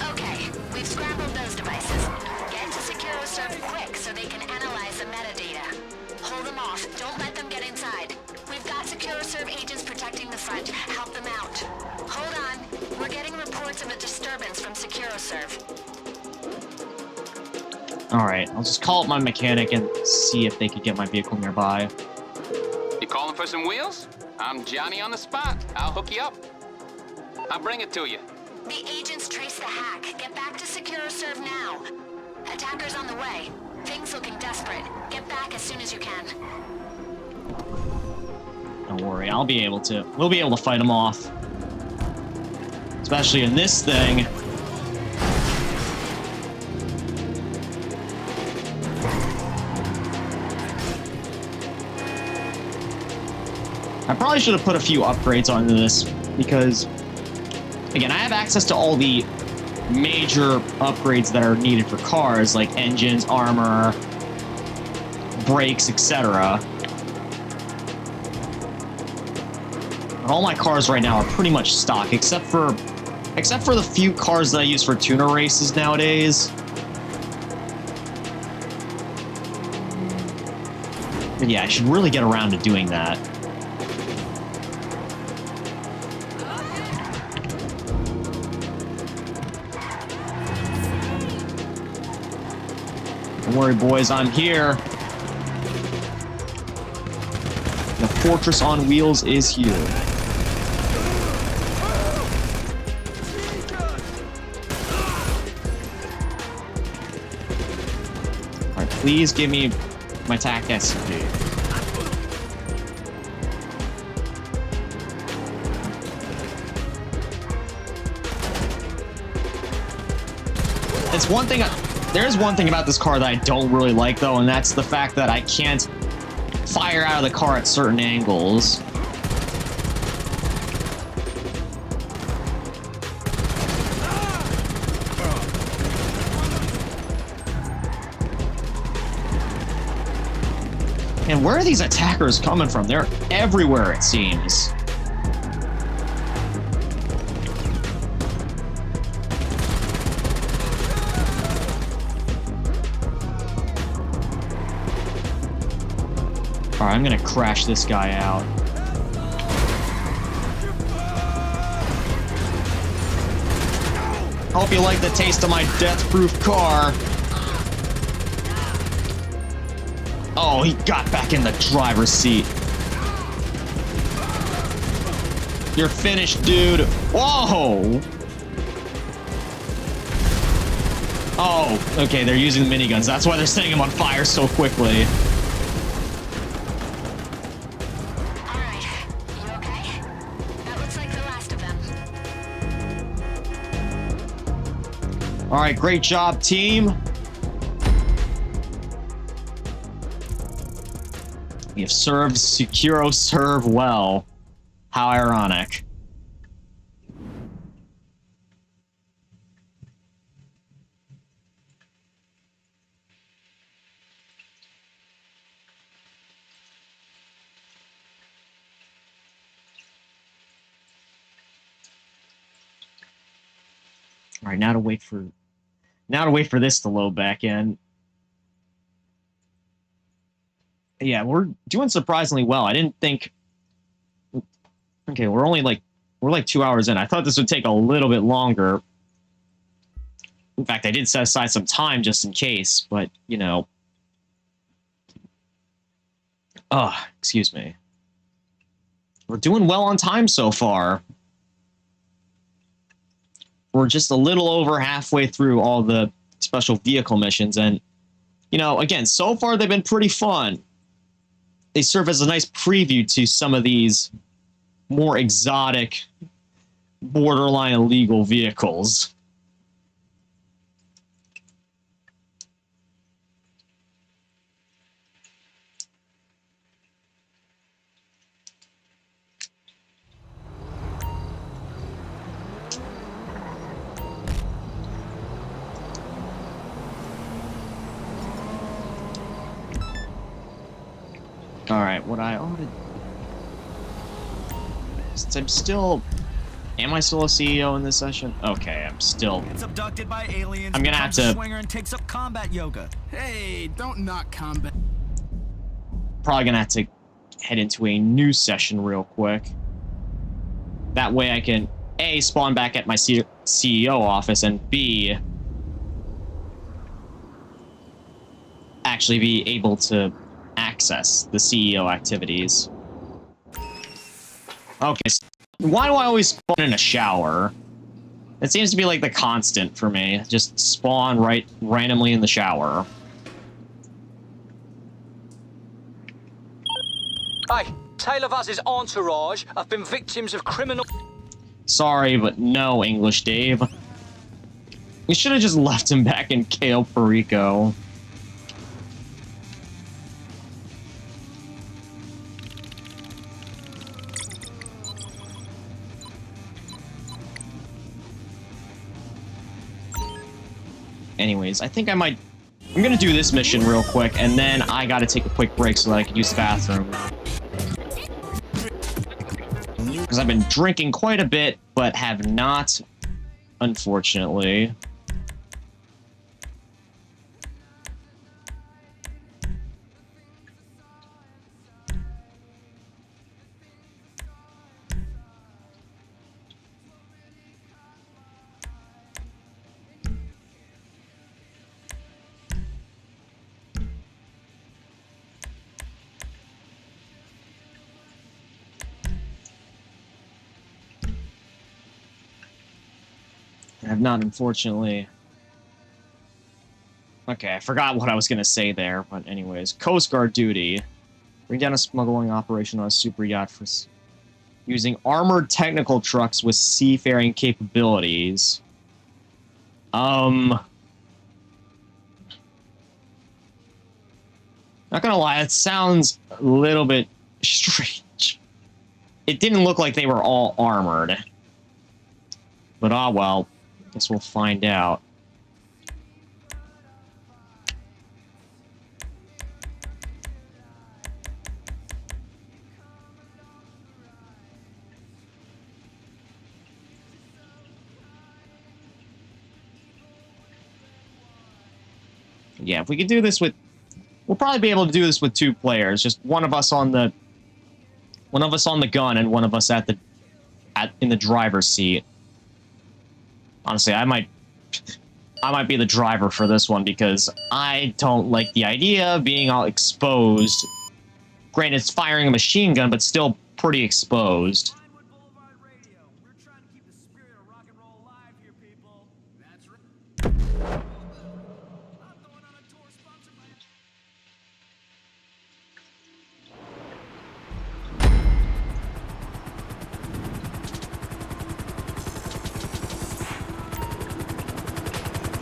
Okay, we've scrambled those devices. Get to Securosur quick so they can analyze the metadata. Hold them off. Don't let them get inside. We've got Securosur agents protecting the front. Help them out. Hold on. We're getting reports of a disturbance from Securosur. Alright, I'll just call up my mechanic and see if they could get my vehicle nearby. You calling for some wheels? I'm Johnny on the spot. I'll hook you up. I'll bring it to you. The agents trace the hack. Get back to Securosur now. Attackers on the way. Things looking desperate. Get back as soon as you can. Don't worry, I'll be able to. We'll be able to fight them off. Especially in this thing. I probably should have put a few upgrades onto this, because, again, I have access to all the major upgrades that are needed for cars, like engines, armor, brakes, etc. But all my cars right now are pretty much stock, except for the few cars that I use for tuner races nowadays. But yeah, I should really get around to doing that. Don't worry, boys, I'm here. The fortress on wheels is here. Alright, please give me my TAC SCP. It's one thing... There's one thing about this car that I don't really like, though, and that's the fact that I can't fire out of the car at certain angles. And where are these attackers coming from? They're everywhere, it seems. Alright, I'm gonna crash this guy out. Hope you like the taste of my death-proof car. Oh, he got back in the driver's seat. You're finished, dude. Whoa! Oh, okay, they're using miniguns. That's why they're setting him on fire so quickly. All right, great job, team. We have served Securosur well. How ironic. All right, now to wait for this to load back in. Yeah, we're doing surprisingly well. I didn't think... Okay, we're like 2 hours in. I thought this would take a little bit longer. In fact, I did set aside some time just in case, but, you know... excuse me. We're doing well on time so far. we're just a little over halfway through all the special vehicle missions, and, you know, again, so far they've been pretty fun. They serve as a nice preview to some of these more exotic, borderline illegal vehicles. Alright, what I ought to... Since I'm still... Am I still a CEO in this session? Okay, I'm still... It's abducted by aliens. I'm gonna have to... Swinger and takes up combat yoga. Hey, don't knock combat. Probably gonna have to head into a new session real quick. That way I can, A, spawn back at my CEO office, and B, actually be able to access the CEO activities. Okay, so why do I always spawn in a shower? It seems to be like the constant for me. Just spawn right randomly in the shower. Hey, tale of us's entourage have been victims of criminal... Sorry, but no, English Dave. You should have just left him back in Cayo Perico. Anyways, I think I might... I'm gonna do this mission real quick, and then I gotta take a quick break so that I can use the bathroom. Because I've been drinking quite a bit, but have not, unfortunately. I have not, unfortunately. Okay, I forgot what I was gonna say there, but anyways. Coast Guard duty. Bring down a smuggling operation on a super yacht for using armored technical trucks with seafaring capabilities. Not gonna lie, it sounds a little bit strange. It didn't look like they were all armored. But ah well. Guess we'll find out. Yeah, if we could do this with... We'll probably be able to do this with 2 players. Just one of us on the... One of us on the gun and one of us in the driver's seat. Honestly, I might be the driver for this one because I don't like the idea of being all exposed. Granted, it's firing a machine gun, but still pretty exposed. Pinewood Boulevard Radio. We're trying to keep the spirit of rock and roll alive here, people. That's right. I'm going on a tour sponsored by...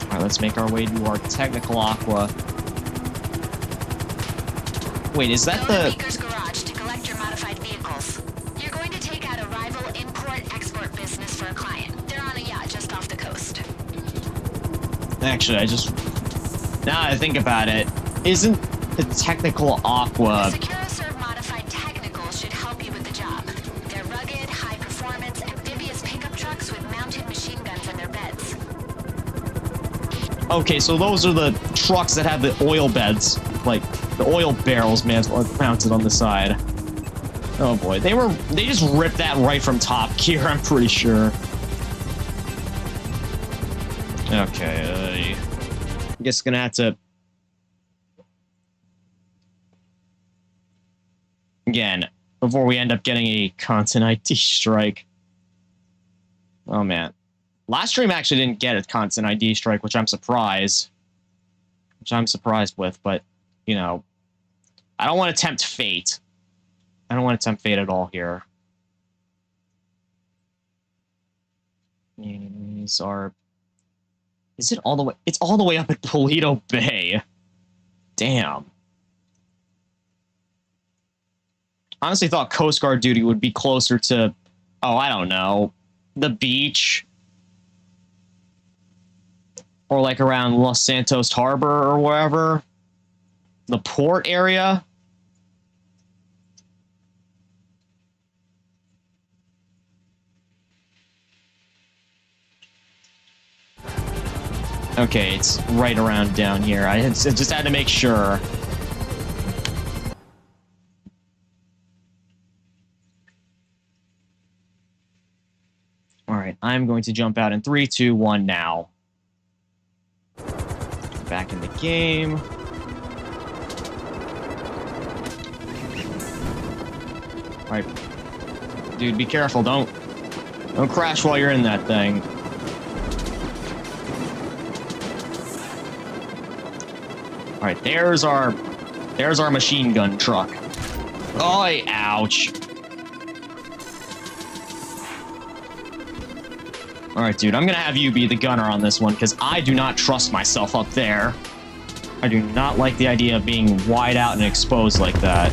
Alright, let's make our way to our technical aqua. Wait, is that Go to the... Baker's garage to collect your modified vehicles. You're going to take out a rival import-export business for a client. They're on a yacht just off the coast. Actually, now that I think about it, isn't the technical aqua... The SecuroServe modified technicals should help you with the job. They're rugged, high-performance, amphibious pickup trucks with mounted machine guns in their beds. Okay, so those are the trucks that have the oil beds, like the oil barrels mounted on the side. Oh boy, they just ripped that right from Top Gear, I'm pretty sure. Okay, I guess gonna have to... Again, before we end up getting a content ID strike. Oh man. Last stream actually didn't get a constant ID strike, which I'm surprised. With, but, you know, I don't want to tempt fate. I don't want to tempt fate at all here. These are... Is it all the way... It's all the way up at Toledo Bay. Damn. Honestly thought Coast Guard duty would be closer to... Oh, I don't know. The beach. Or like around Los Santos Harbor or wherever. The port area. Okay, it's right around down here. I just had to make sure. All right, I'm going to jump out in 3, 2, 1 now. Back in the game. All right, dude, be careful. Don't crash while you're in that thing. All right, there's our machine gun truck. Oh, ouch. All right, dude, I'm gonna have you be the gunner on this one because I do not trust myself up there. I do not like the idea of being wide out and exposed like that.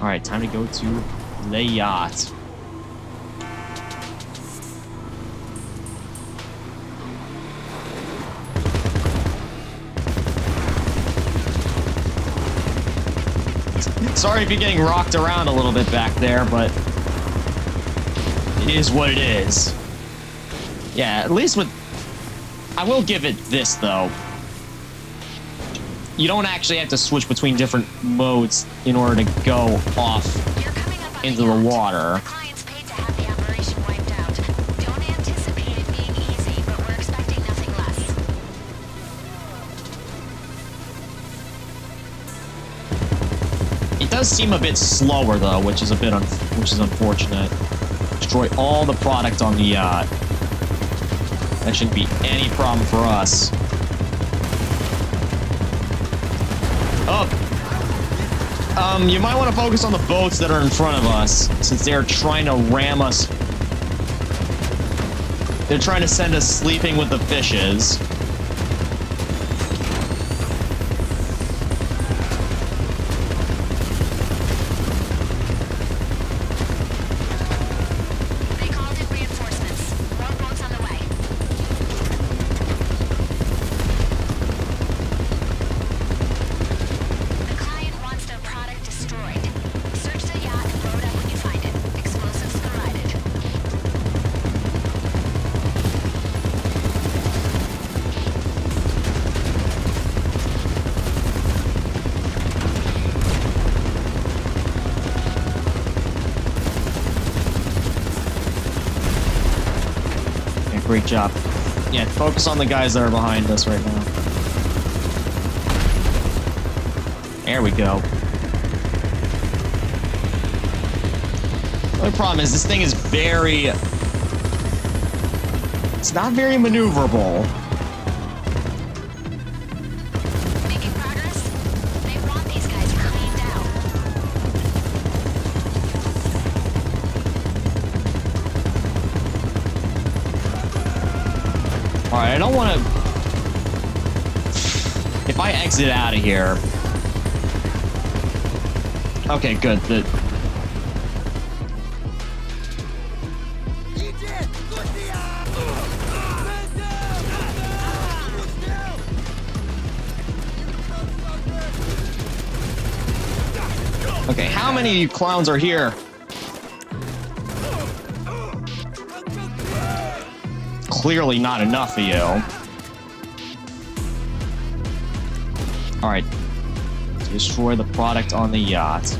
All right, time to go to the yacht. Sorry if you're getting rocked around a little bit back there, but it is what it is. Yeah, at least with... I will give it this, though. You don't actually have to switch between different modes in order to go off into the water. The client's paid to have the operation wiped out. Don't anticipate it being easy, but we're expecting nothing less. It does seem a bit slower, though, which is a bit unfortunate. Destroy all the product on the yacht. That shouldn't be any problem for us. Oh. You might want to focus on the boats that are in front of us, since they're trying to ram us. They're trying to send us sleeping with the fishes. Great job. Yeah, focus on the guys that are behind us right now. There we go. The only problem is this thing is very... It's not very maneuverable. Making progress? They want these guys cleaned out. Alright, I don't want to... If I exit out of here... Okay, good. Okay, how many of you clowns are here? Clearly not enough of you. Alright. Destroy the product on the yacht.